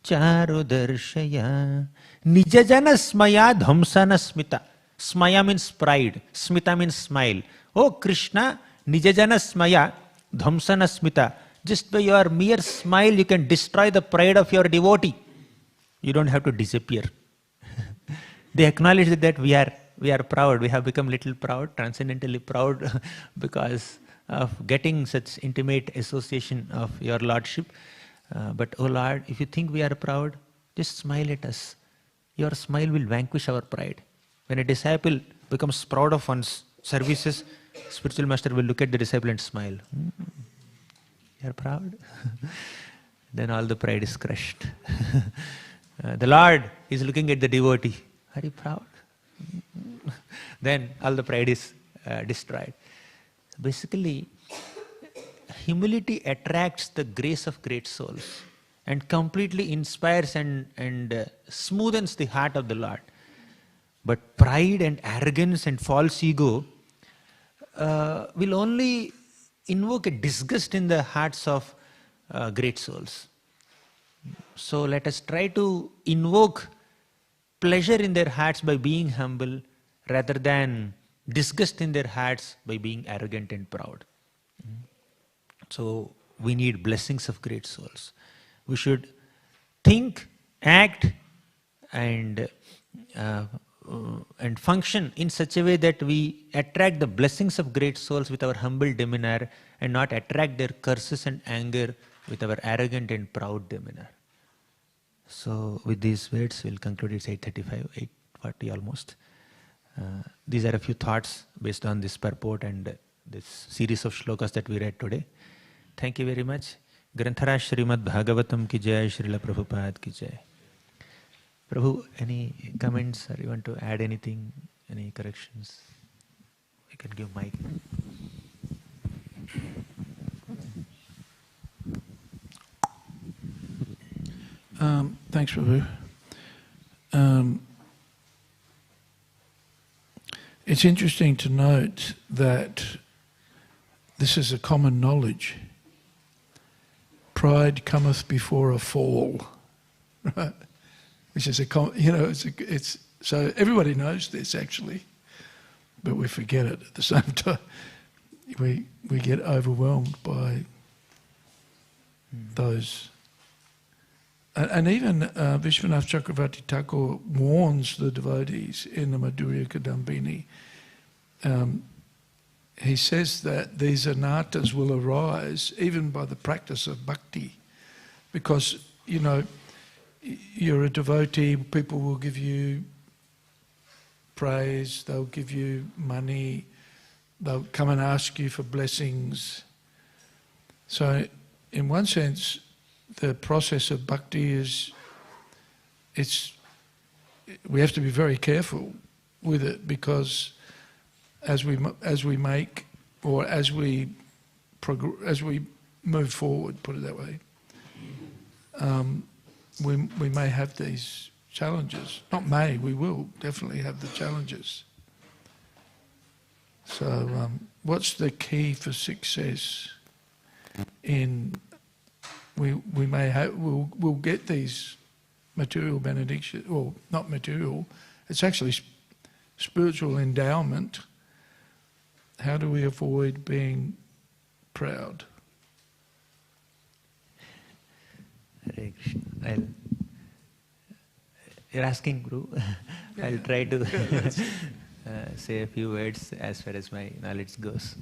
charudarshaya. Nija janasmaya dhvamsanasmita. Smaya means pride, smita means smile. Oh Krishna, nija janasmaya dhvamsanasmita. Just by your mere smile you can destroy the pride of your devotee. You don't have to disappear. They acknowledge that we are proud. We have become little proud, transcendently proud because of getting such intimate association of your Lordship. But oh Lord, if you think we are proud, just smile at us. Your smile will vanquish our pride. When a disciple becomes proud of one's services, spiritual master will look at the disciple and smile. You are proud? Then all the pride is crushed. The Lord is looking at the devotee. Are you proud? Then all the pride is destroyed. Basically, humility attracts the grace of great souls and completely inspires and smoothens the heart of the Lord. But pride and arrogance and false ego will only invoke a disgust in the hearts of great souls. So let us try to invoke pleasure in their hearts by being humble rather than disgust in their hearts by being arrogant and proud. So we need blessings of great souls. We should think, act, and function in such a way that we attract the blessings of great souls with our humble demeanor and not attract their curses and anger with our arrogant and proud demeanor. So with these words, we'll conclude. It's 8:35, 8:40 almost. These are a few thoughts based on this purport and this series of shlokas that we read today. Thank you very much. Granthara Srimad Bhagavatam ki jai, Srila Prabhupada ki jai. Prabhu, any comments or you want to add anything, any corrections? You can give mic. Thanks, Prabhu. It's interesting to note that this is a common knowledge. Pride cometh before a fall, right? Which is it's so everybody knows this actually, but we forget it at the same time. We get overwhelmed by those. And even Vishwanath Chakravarti Thakur warns the devotees in the Madhurya Kadambini. He says that these anarthas will arise even by the practice of bhakti. Because, you're a devotee, people will give you praise, they'll give you money, they'll come and ask you for blessings. So, in one sense, the process of bhakti we have to be very careful with it, because as we move forward, put it that way, we may have these challenges. Not may, we will definitely have the challenges. So, what's the key for success we'll get these material benedictions, or not material, it's actually spiritual endowment. How do we avoid being proud? Harekrishna. You're asking, Guru. I'll try to say a few words as far as my knowledge goes.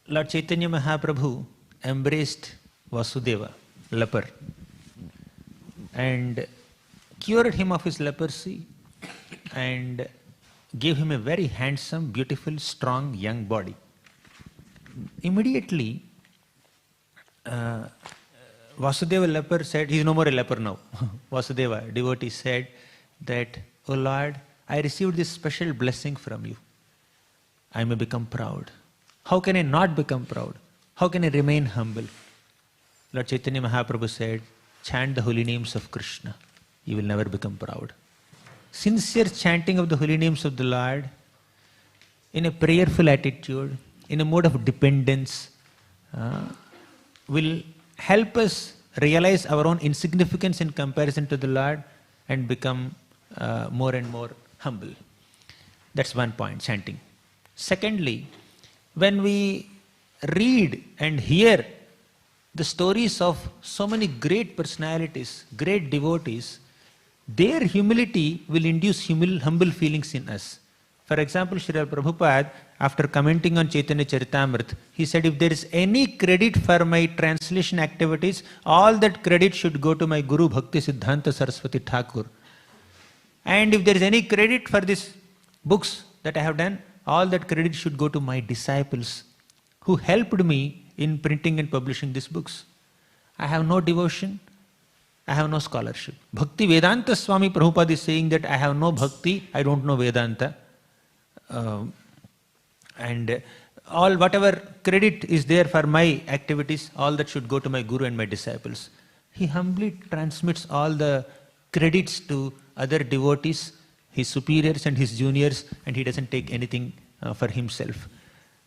Lord Chaitanya Mahaprabhu embraced Vasudeva, leper, and cured him of his leprosy and gave him a very handsome, beautiful, strong, young body. Immediately, Vasudeva leper said, he is no more a leper now. Vasudeva, devotee, said that, "O Lord, I received this special blessing from you. I may become proud. How can I not become proud? How can I remain humble?" Lord Chaitanya Mahaprabhu said, "Chant the holy names of Krishna. You will never become proud." Sincere chanting of the holy names of the Lord in a prayerful attitude, in a mode of dependence, will help us realize our own insignificance in comparison to the Lord and become more and more humble. That's one point, chanting. Secondly, when we read and hear the stories of so many great personalities, great devotees, their humility will induce humble feelings in us. For example, Srila Prabhupada, after commenting on Chaitanya Charitamrita, he said, if there is any credit for my translation activities, all that credit should go to my Guru Bhakti Siddhanta Saraswati Thakur. And if there is any credit for these books that I have done, all that credit should go to my disciples who helped me in printing and publishing these books. I have no devotion, I have no scholarship. Bhakti Vedanta Swami Prabhupada is saying that I have no bhakti, I don't know Vedanta. And all whatever credit is there for my activities, all that should go to my Guru and my disciples. He humbly transmits all the credits to other devotees his superiors and his juniors, and he doesn't take anything for himself.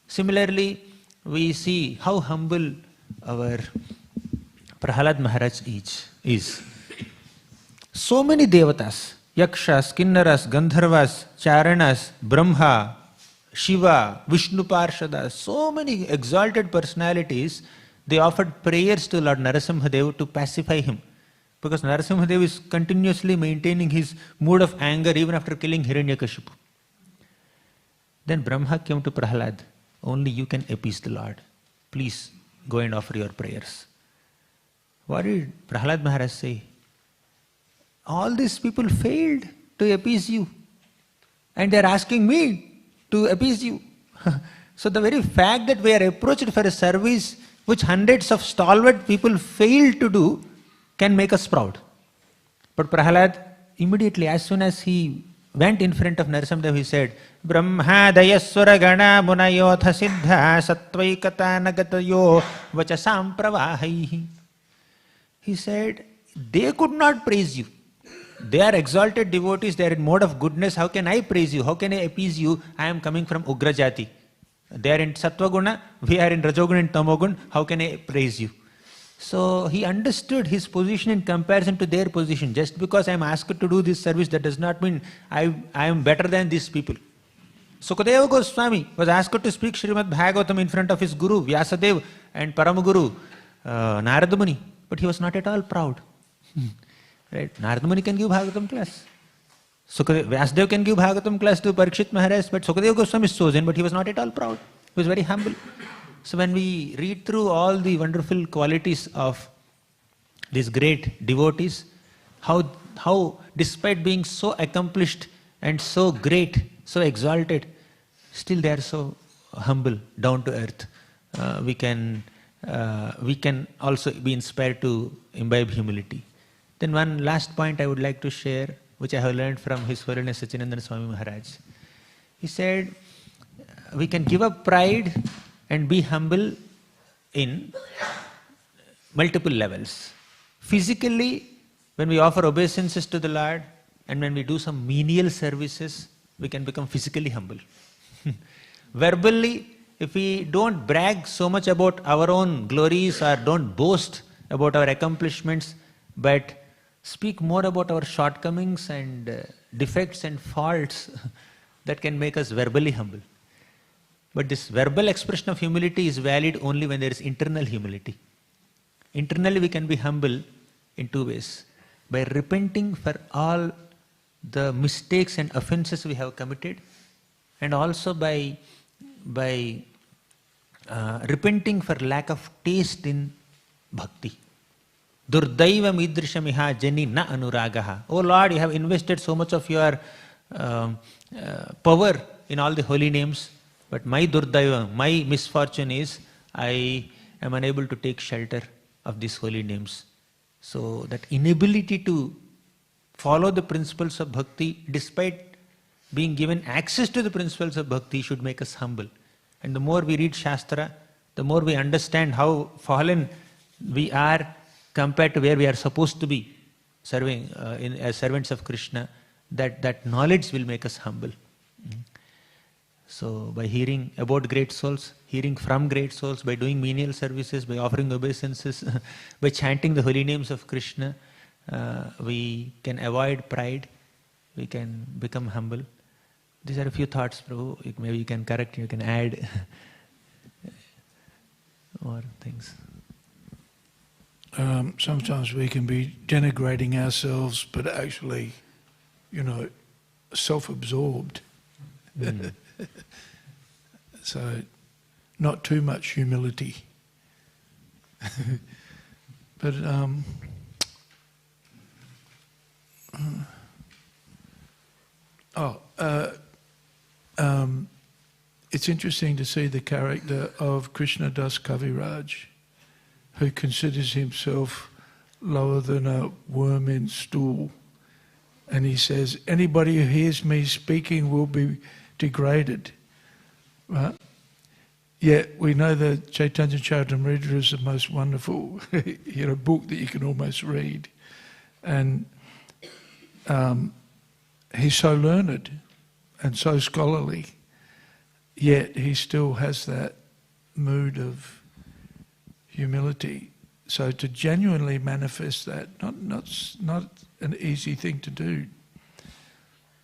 Similarly, we see how humble our Prahalad Maharaj is. So many devatas, yakshas, kinnaras, gandharvas, charanas, Brahma, Shiva, Vishnu Parshadas, so many exalted personalities, they offered prayers to Lord Narasimhadev to pacify him. Because Narasimhadev is continuously maintaining his mood of anger even after killing Hiranyakashipu. Then Brahma came to Prahalad. Only you can appease the Lord. Please go and offer your prayers. What did Prahalad Maharaj say? All these people failed to appease you. And they are asking me to appease you. So the very fact that we are approached for a service which hundreds of stalwart people failed to do can make us proud. But Prahalad, immediately, as soon as he went in front of Narasimhadev, he said, Brahma dayaswara gana munayotha siddha sattvaikata nagatayo vachasam pravahaihi. He said, they could not praise you. They are exalted devotees, they are in mode of goodness. How can I praise you? How can I appease you? I am coming from Ugra Jati. They are in Sattva Guna, we are in Rajoguna and Tamogun. How can I praise you? So he understood his position in comparison to their position. Just because I am asked to do this service, that does not mean I am better than these people. Sukadeva Goswami was asked to speak Srimad Bhagavatam in front of his Guru, Vyasadeva, and Paramaguru, Narada Muni. But he was not at all proud. Right? Narada Muni can give Bhagavatam class. Vyasadeva can give Bhagavatam class to Parikshit Maharaj, but Sukadeva Goswami is chosen, but he was not at all proud. He was very humble. So when we read through all the wonderful qualities of these great devotees, how despite being so accomplished and so great, so exalted, still they are so humble, down to earth. We can also be inspired to imbibe humility. Then one last point I would like to share, which I have learned from His Holiness Sachinandana Swami Maharaj. He said, we can give up pride and be humble in multiple levels. Physically, when we offer obeisances to the Lord, and when we do some menial services, we can become physically humble. Verbally, if we don't brag so much about our own glories or don't boast about our accomplishments, but speak more about our shortcomings and defects and faults, that can make us verbally humble. But this verbal expression of humility is valid only when there is internal humility. Internally we can be humble in two ways. By repenting for all the mistakes and offenses we have committed, and also by repenting for lack of taste in bhakti. Durdaiva midrishamiha jani na anuragaha. Oh Lord, you have invested so much of your power in all the holy names, but my durdaiva, my misfortune is I am unable to take shelter of these holy names. So that inability to follow the principles of bhakti, despite being given access to the principles of bhakti, should make us humble. And the more we read Shastra, the more we understand how fallen we are compared to where we are supposed to be serving as servants of Krishna, that knowledge will make us humble. So by hearing about great souls, hearing from great souls, by doing menial services, by offering obeisances, by chanting the holy names of Krishna, we can avoid pride, we can become humble. These are a few thoughts, Prabhu. Maybe you can correct, you can add more things. Sometimes we can be denigrating ourselves, but actually, self-absorbed. So, not too much humility. But it's interesting to see the character of Krishna Das Kaviraj, who considers himself lower than a worm in stool. And he says, anybody who hears me speaking will be degraded. Right? Yet we know that Chaitanya Charitamrita is the most wonderful book that you can almost read. And he's so learned and so scholarly, yet he still has that mood of humility. So to genuinely manifest that, not an easy thing to do.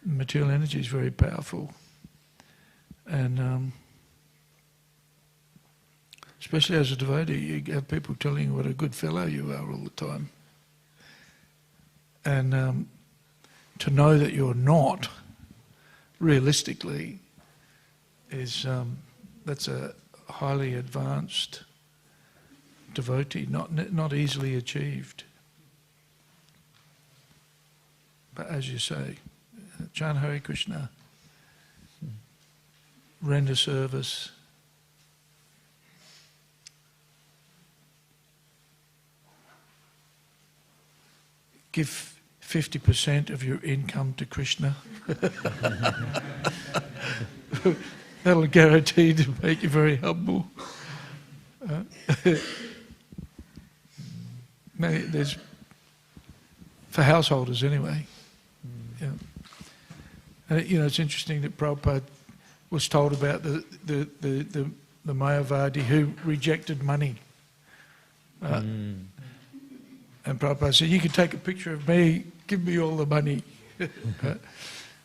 Material energy is very powerful, and especially as a devotee, you have people telling you what a good fellow you are all the time, and to know that you're not, realistically, is that's a highly advanced devotee, not easily achieved. But as you say, chant Hare Krishna, render service, give 50% of your income to Krishna. That'll guarantee to make you very humble. There's, for householders anyway. Yeah. And it's interesting that Prabhupada was told about the Mayavadi who rejected money. And Prabhupada said, you can take a picture of me, give me all the money.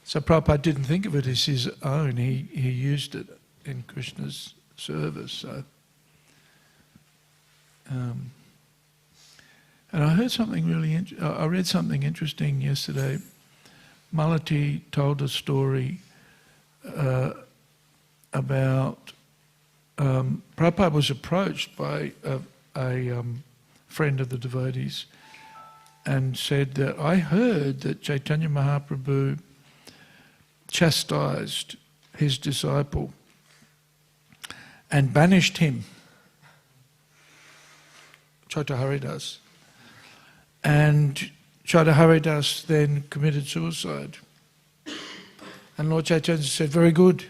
So Prabhupada didn't think of it as his own, he used it in Krishna's service. So, and I heard something really I read something interesting yesterday. Malati told a story about Prabhupada was approached by a friend of the devotees and said that I heard that Chaitanya Mahaprabhu chastised his disciple and banished him, Chaitanya Haridas. And Chaitanya Haridas then committed suicide. And Lord Chaitanya said, very good,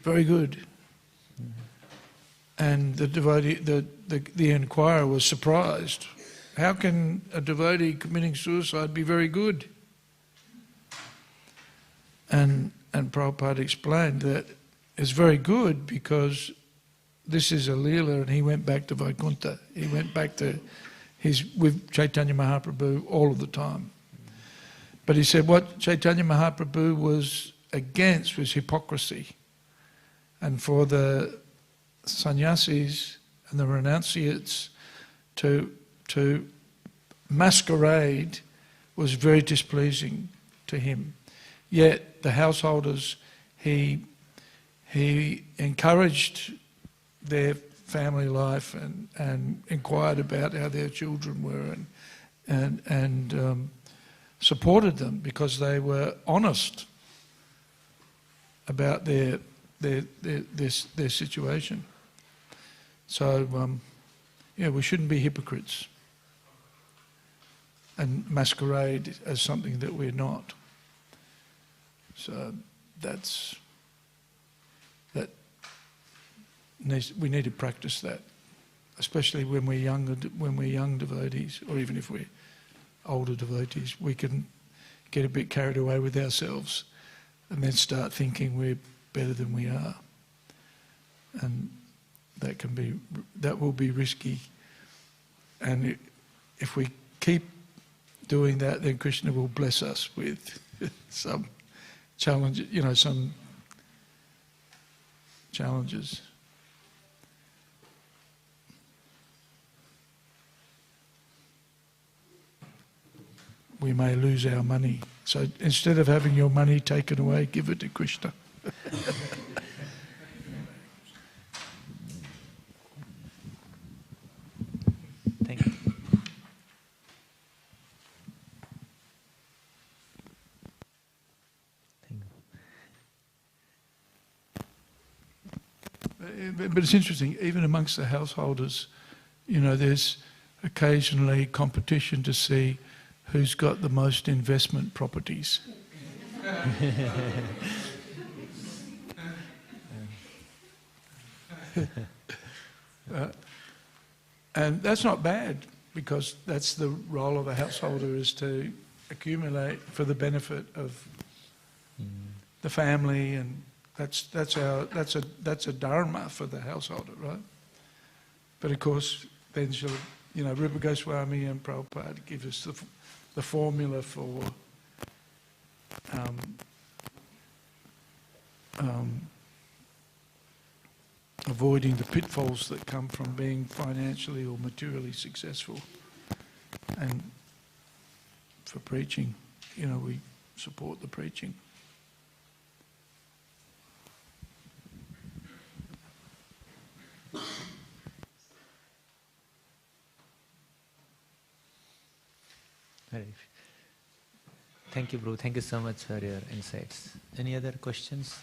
very good. And the devotee, the inquirer was surprised. How can a devotee committing suicide be very good? And Prabhupada explained that it's very good because this is a Leela, and he went back to Vaikuntha. He went back to with Chaitanya Mahaprabhu all of the time. But he said what Chaitanya Mahaprabhu was against was hypocrisy. And for the sannyasis and the renunciates to masquerade was very displeasing to him. Yet the householders, he encouraged their family life and inquired about how their children were and supported them because they were honest about their situation. So we shouldn't be hypocrites and masquerade as something that we're not. So we need to practice that, especially when we're young devotees, or even if we're older devotees. We can get a bit carried away with ourselves and then start thinking we're better than we are, and that will be risky. And if we keep doing that, then Krishna will bless us with some challenges, some challenges. We may lose our money. So instead of having your money taken away, give it to Krishna. Thank you. But it's interesting, even amongst the householders, there's occasionally competition to see who's got the most investment properties. And that's not bad, because that's the role of a householder, is to accumulate for the benefit of the family, and that's a dharma for the householder, right? But of course, then Rupa Goswami and Prabhupada give us the formula for avoiding the pitfalls that come from being financially or materially successful. And for preaching, we support the preaching. Thank you, Prabhu. Thank you so much for your insights. Any other questions?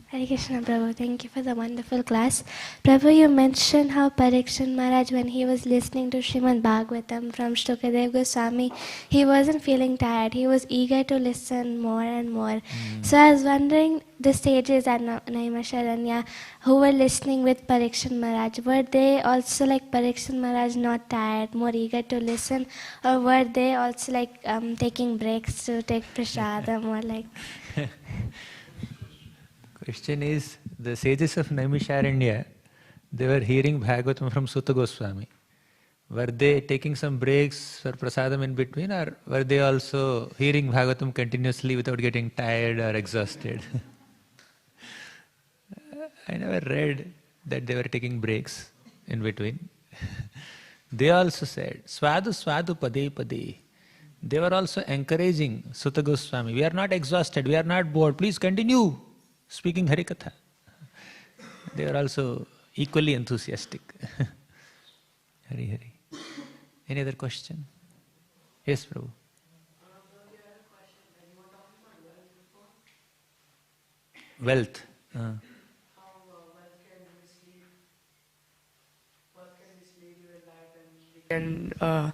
Hare Krishna, Prabhu. Thank you for the wonderful class. Prabhu, you mentioned how Parikshit Maharaj, when he was listening to Srimad Bhagavatam from Shtukadev Goswami, he wasn't feeling tired. He was eager to listen more and more. So I was wondering, the sages at Naimisharanya who were listening with Parikshit Maharaj, were they also like Parikshit Maharaj, not tired, more eager to listen, or were they also like taking breaks to take prasadam or like... Question is, the sages of Naimisharanya, they were hearing Bhagavatam from Sutta Goswami. Were they taking some breaks for prasadam in between, or were they also hearing Bhagavatam continuously without getting tired or exhausted? I never read that they were taking breaks in between. They also said, Swadu Swadu Pade Pade. They were also encouraging Sutta Goswami. We are not exhausted, we are not bored, please continue speaking Harikatha. They are also equally enthusiastic. Hari Hari. Any other question? Yes, Prabhu. Wealth. How wealth can mislead you in life and can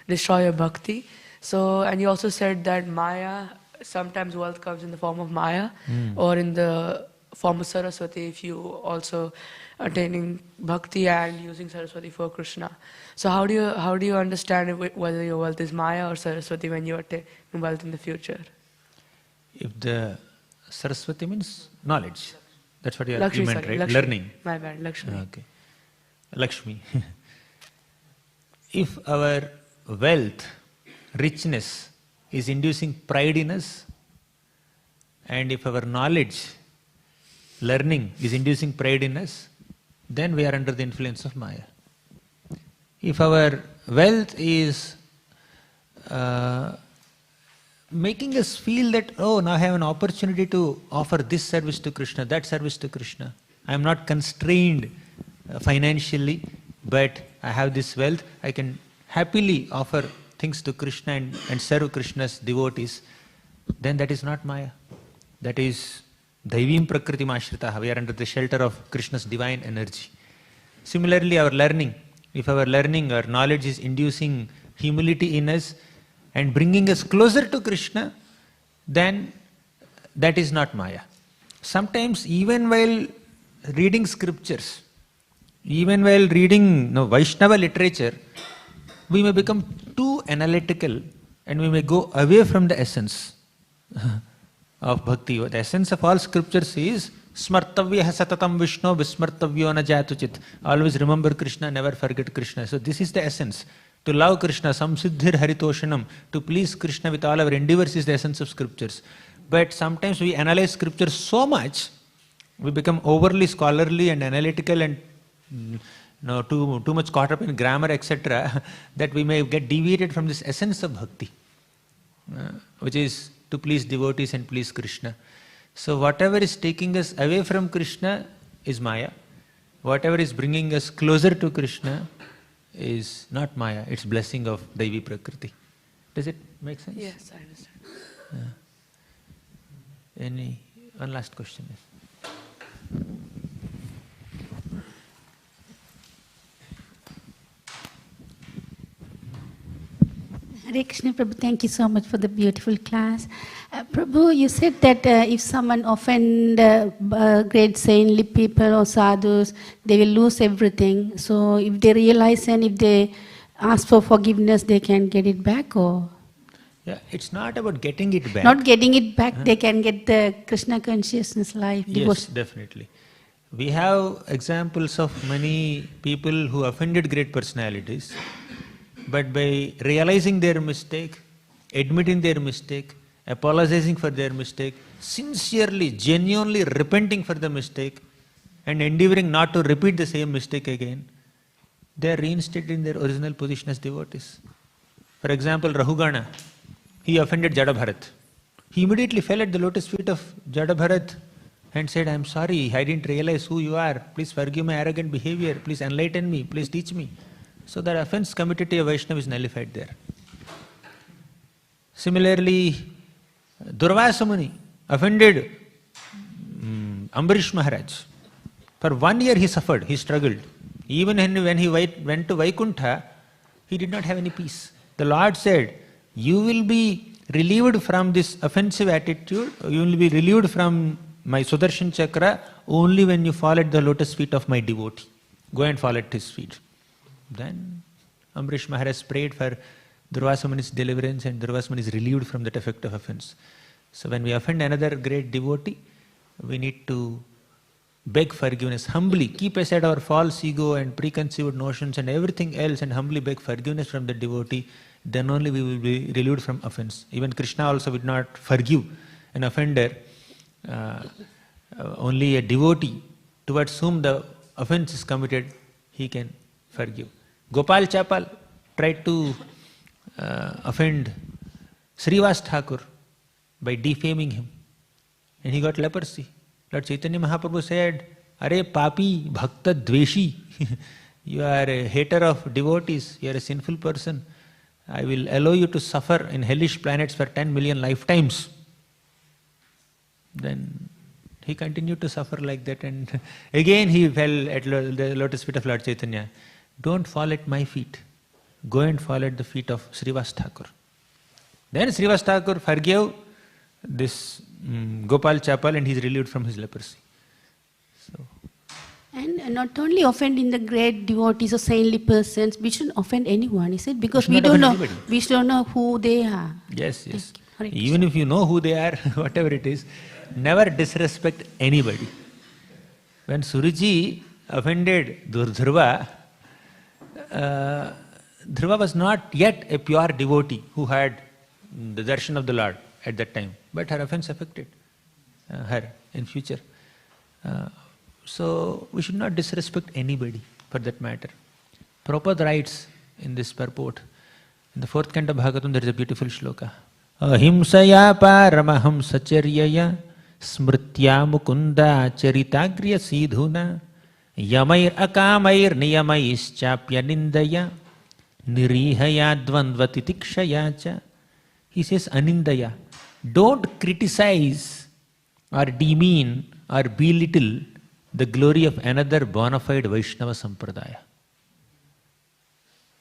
destroy your bhakti. So, and you also said that Maya, sometimes wealth comes in the form of Maya or in the form of Saraswati if you also attaining bhakti and using Saraswati for Krishna. So how do you understand whether your wealth is Maya or Saraswati when you attain wealth in the future? If the Saraswati means knowledge. That's what you Lakshmi, meant, sorry, right? Lakshmi. Learning. My bad, Lakshmi. Okay. Lakshmi. If our wealth, richness is inducing pride in us, and if our knowledge, learning is inducing pride in us, then we are under the influence of Maya. If our wealth is making us feel that, oh, now I have an opportunity to offer this service to Krishna, that service to Krishna. I am not constrained financially, but I have this wealth, I can happily offer things to Krishna and serve Krishna's devotees, then that is not Maya. That is Daivim Prakritim Ashritaha. We are under the shelter of Krishna's divine energy. Similarly, our learning, if our learning or knowledge is inducing humility in us and bringing us closer to Krishna, then that is not Maya. Sometimes even while reading scriptures, even while reading Vaishnava literature, we may become too analytical and we may go away from the essence of bhakti. The essence of all scriptures is Smartavya satatam Vishnu vismartavyo na jatuchit. Always remember Krishna, never forget Krishna. So this is the essence. To love Krishna, samsiddhir haritoshanam, to please Krishna with all our endeavors is the essence of scriptures. But sometimes we analyze scriptures so much, we become overly scholarly and analytical and too much caught up in grammar, etc., that we may get deviated from this essence of bhakti, which is to please devotees and please Krishna. So whatever is taking us away from Krishna is Maya. Whatever is bringing us closer to Krishna is not Maya, it's blessing of Daivi Prakriti. Does it make sense? Yes, I understand. Any one last question? Hare Krishna, Prabhu, thank you so much for the beautiful class. Prabhu, you said that if someone offend great saintly people or sadhus, they will lose everything. So if they realize and if they ask for forgiveness, they can get it back, or? Yeah, it's not about getting it back. Not getting it back, they can get the Krishna consciousness life. Yes, definitely. We have examples of many people who offended great personalities, but by realizing their mistake, admitting their mistake, apologizing for their mistake, sincerely, genuinely repenting for the mistake, and endeavoring not to repeat the same mistake again, they are reinstated in their original position as devotees. For example, Rahugana, he offended Jadabharat. He immediately fell at the lotus feet of Jadabharat and said, "I'm sorry, I didn't realize who you are. Please forgive my arrogant behavior. Please enlighten me. Please teach me." So that offense committed to a Vaishnava is nullified there. Similarly, Durvasa Muni offended Ambarish Maharaj. For 1 year he suffered, he struggled. Even when he went to Vaikuntha, he did not have any peace. The Lord said, "You will be relieved from this offensive attitude, you will be relieved from my Sudarshan Chakra only when you fall at the lotus feet of my devotee. Go and fall at his feet." Then Ambarish Maharaj prayed for Durvasa Muni's deliverance, and Durvasa Muni is relieved from that effect of offense. So when we offend another great devotee, we need to beg forgiveness humbly, keep aside our false ego and preconceived notions and everything else, and humbly beg forgiveness from the devotee. Then only we will be relieved from offense. Even Krishna also would not forgive an offender. Only a devotee towards whom the offense is committed, he can forgive. Gopal Chapal tried to offend Srivas Thakur by defaming him, and he got leprosy. Lord Chaitanya Mahaprabhu said, "Are papi bhakta dveshi, you are a hater of devotees, you are a sinful person. I will allow you to suffer in hellish planets for 10 million lifetimes." Then he continued to suffer like that, and again he fell at the lotus feet of Lord Chaitanya. "Don't fall at my feet. Go and fall at the feet of Srivas Thakur." Then Srivas Thakur forgave this Gopal Chapal, and he is relieved from his leprosy. So, and not only offending the great devotees or saintly persons, we shouldn't offend anyone, is it? Because we don't know who they are. Yes, yes. Even if you know who they are, whatever it is, never disrespect anybody. When Suriji offended Dhruva, Dhruva was not yet a pure devotee who had the darshan of the Lord at that time, but her offense affected her in future. So we should not disrespect anybody for that matter. Prabhupada writes in this purport, in the 4th canto of Bhagavatam, there is a beautiful shloka. Ahimsaya paramaham sacharyaya smritya mukunda charitagriya sidhuna yamair akamair niyamayischapya nindaya nirihaya dvandva titikshaya cha. He says anindaya. Don't criticize or demean or belittle the glory of another bona fide Vaishnava Sampradaya.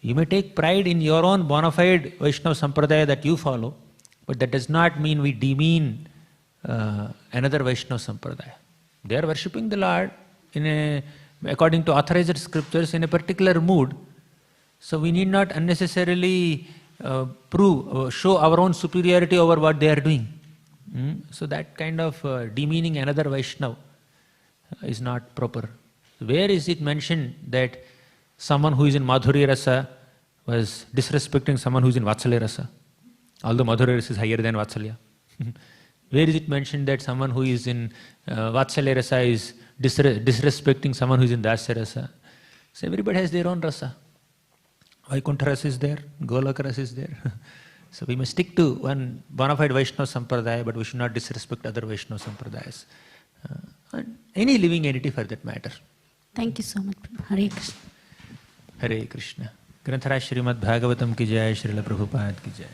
You may take pride in your own bona fide Vaishnava Sampradaya that you follow, but that does not mean we demean another Vaishnava Sampradaya. They are worshipping the Lord according to authorized scriptures in a particular mood, so we need not unnecessarily show our own superiority over what they are doing. So that kind of demeaning another Vaishnava is not proper. Where is it mentioned that someone who is in Madhurya Rasa was disrespecting someone who is in Vatsalya Rasa? Although Madhurya Rasa is higher than Vatsalya. Where is it mentioned that someone who is in Vatsalya Rasa is disrespecting someone who is in Dasya Rasa? So everybody has their own rasa. Vaikuntha Rasa is there, Golaka Rasa is there. So we must stick to one bona fide Vaishnava Sampradaya, but we should not disrespect other Vaishnava Sampradayas. And any living entity for that matter. Thank you so much. Hare Krishna. Hare Krishna. Granthara Srimad Bhagavatam ki jai, Srila Prabhupada ki jai.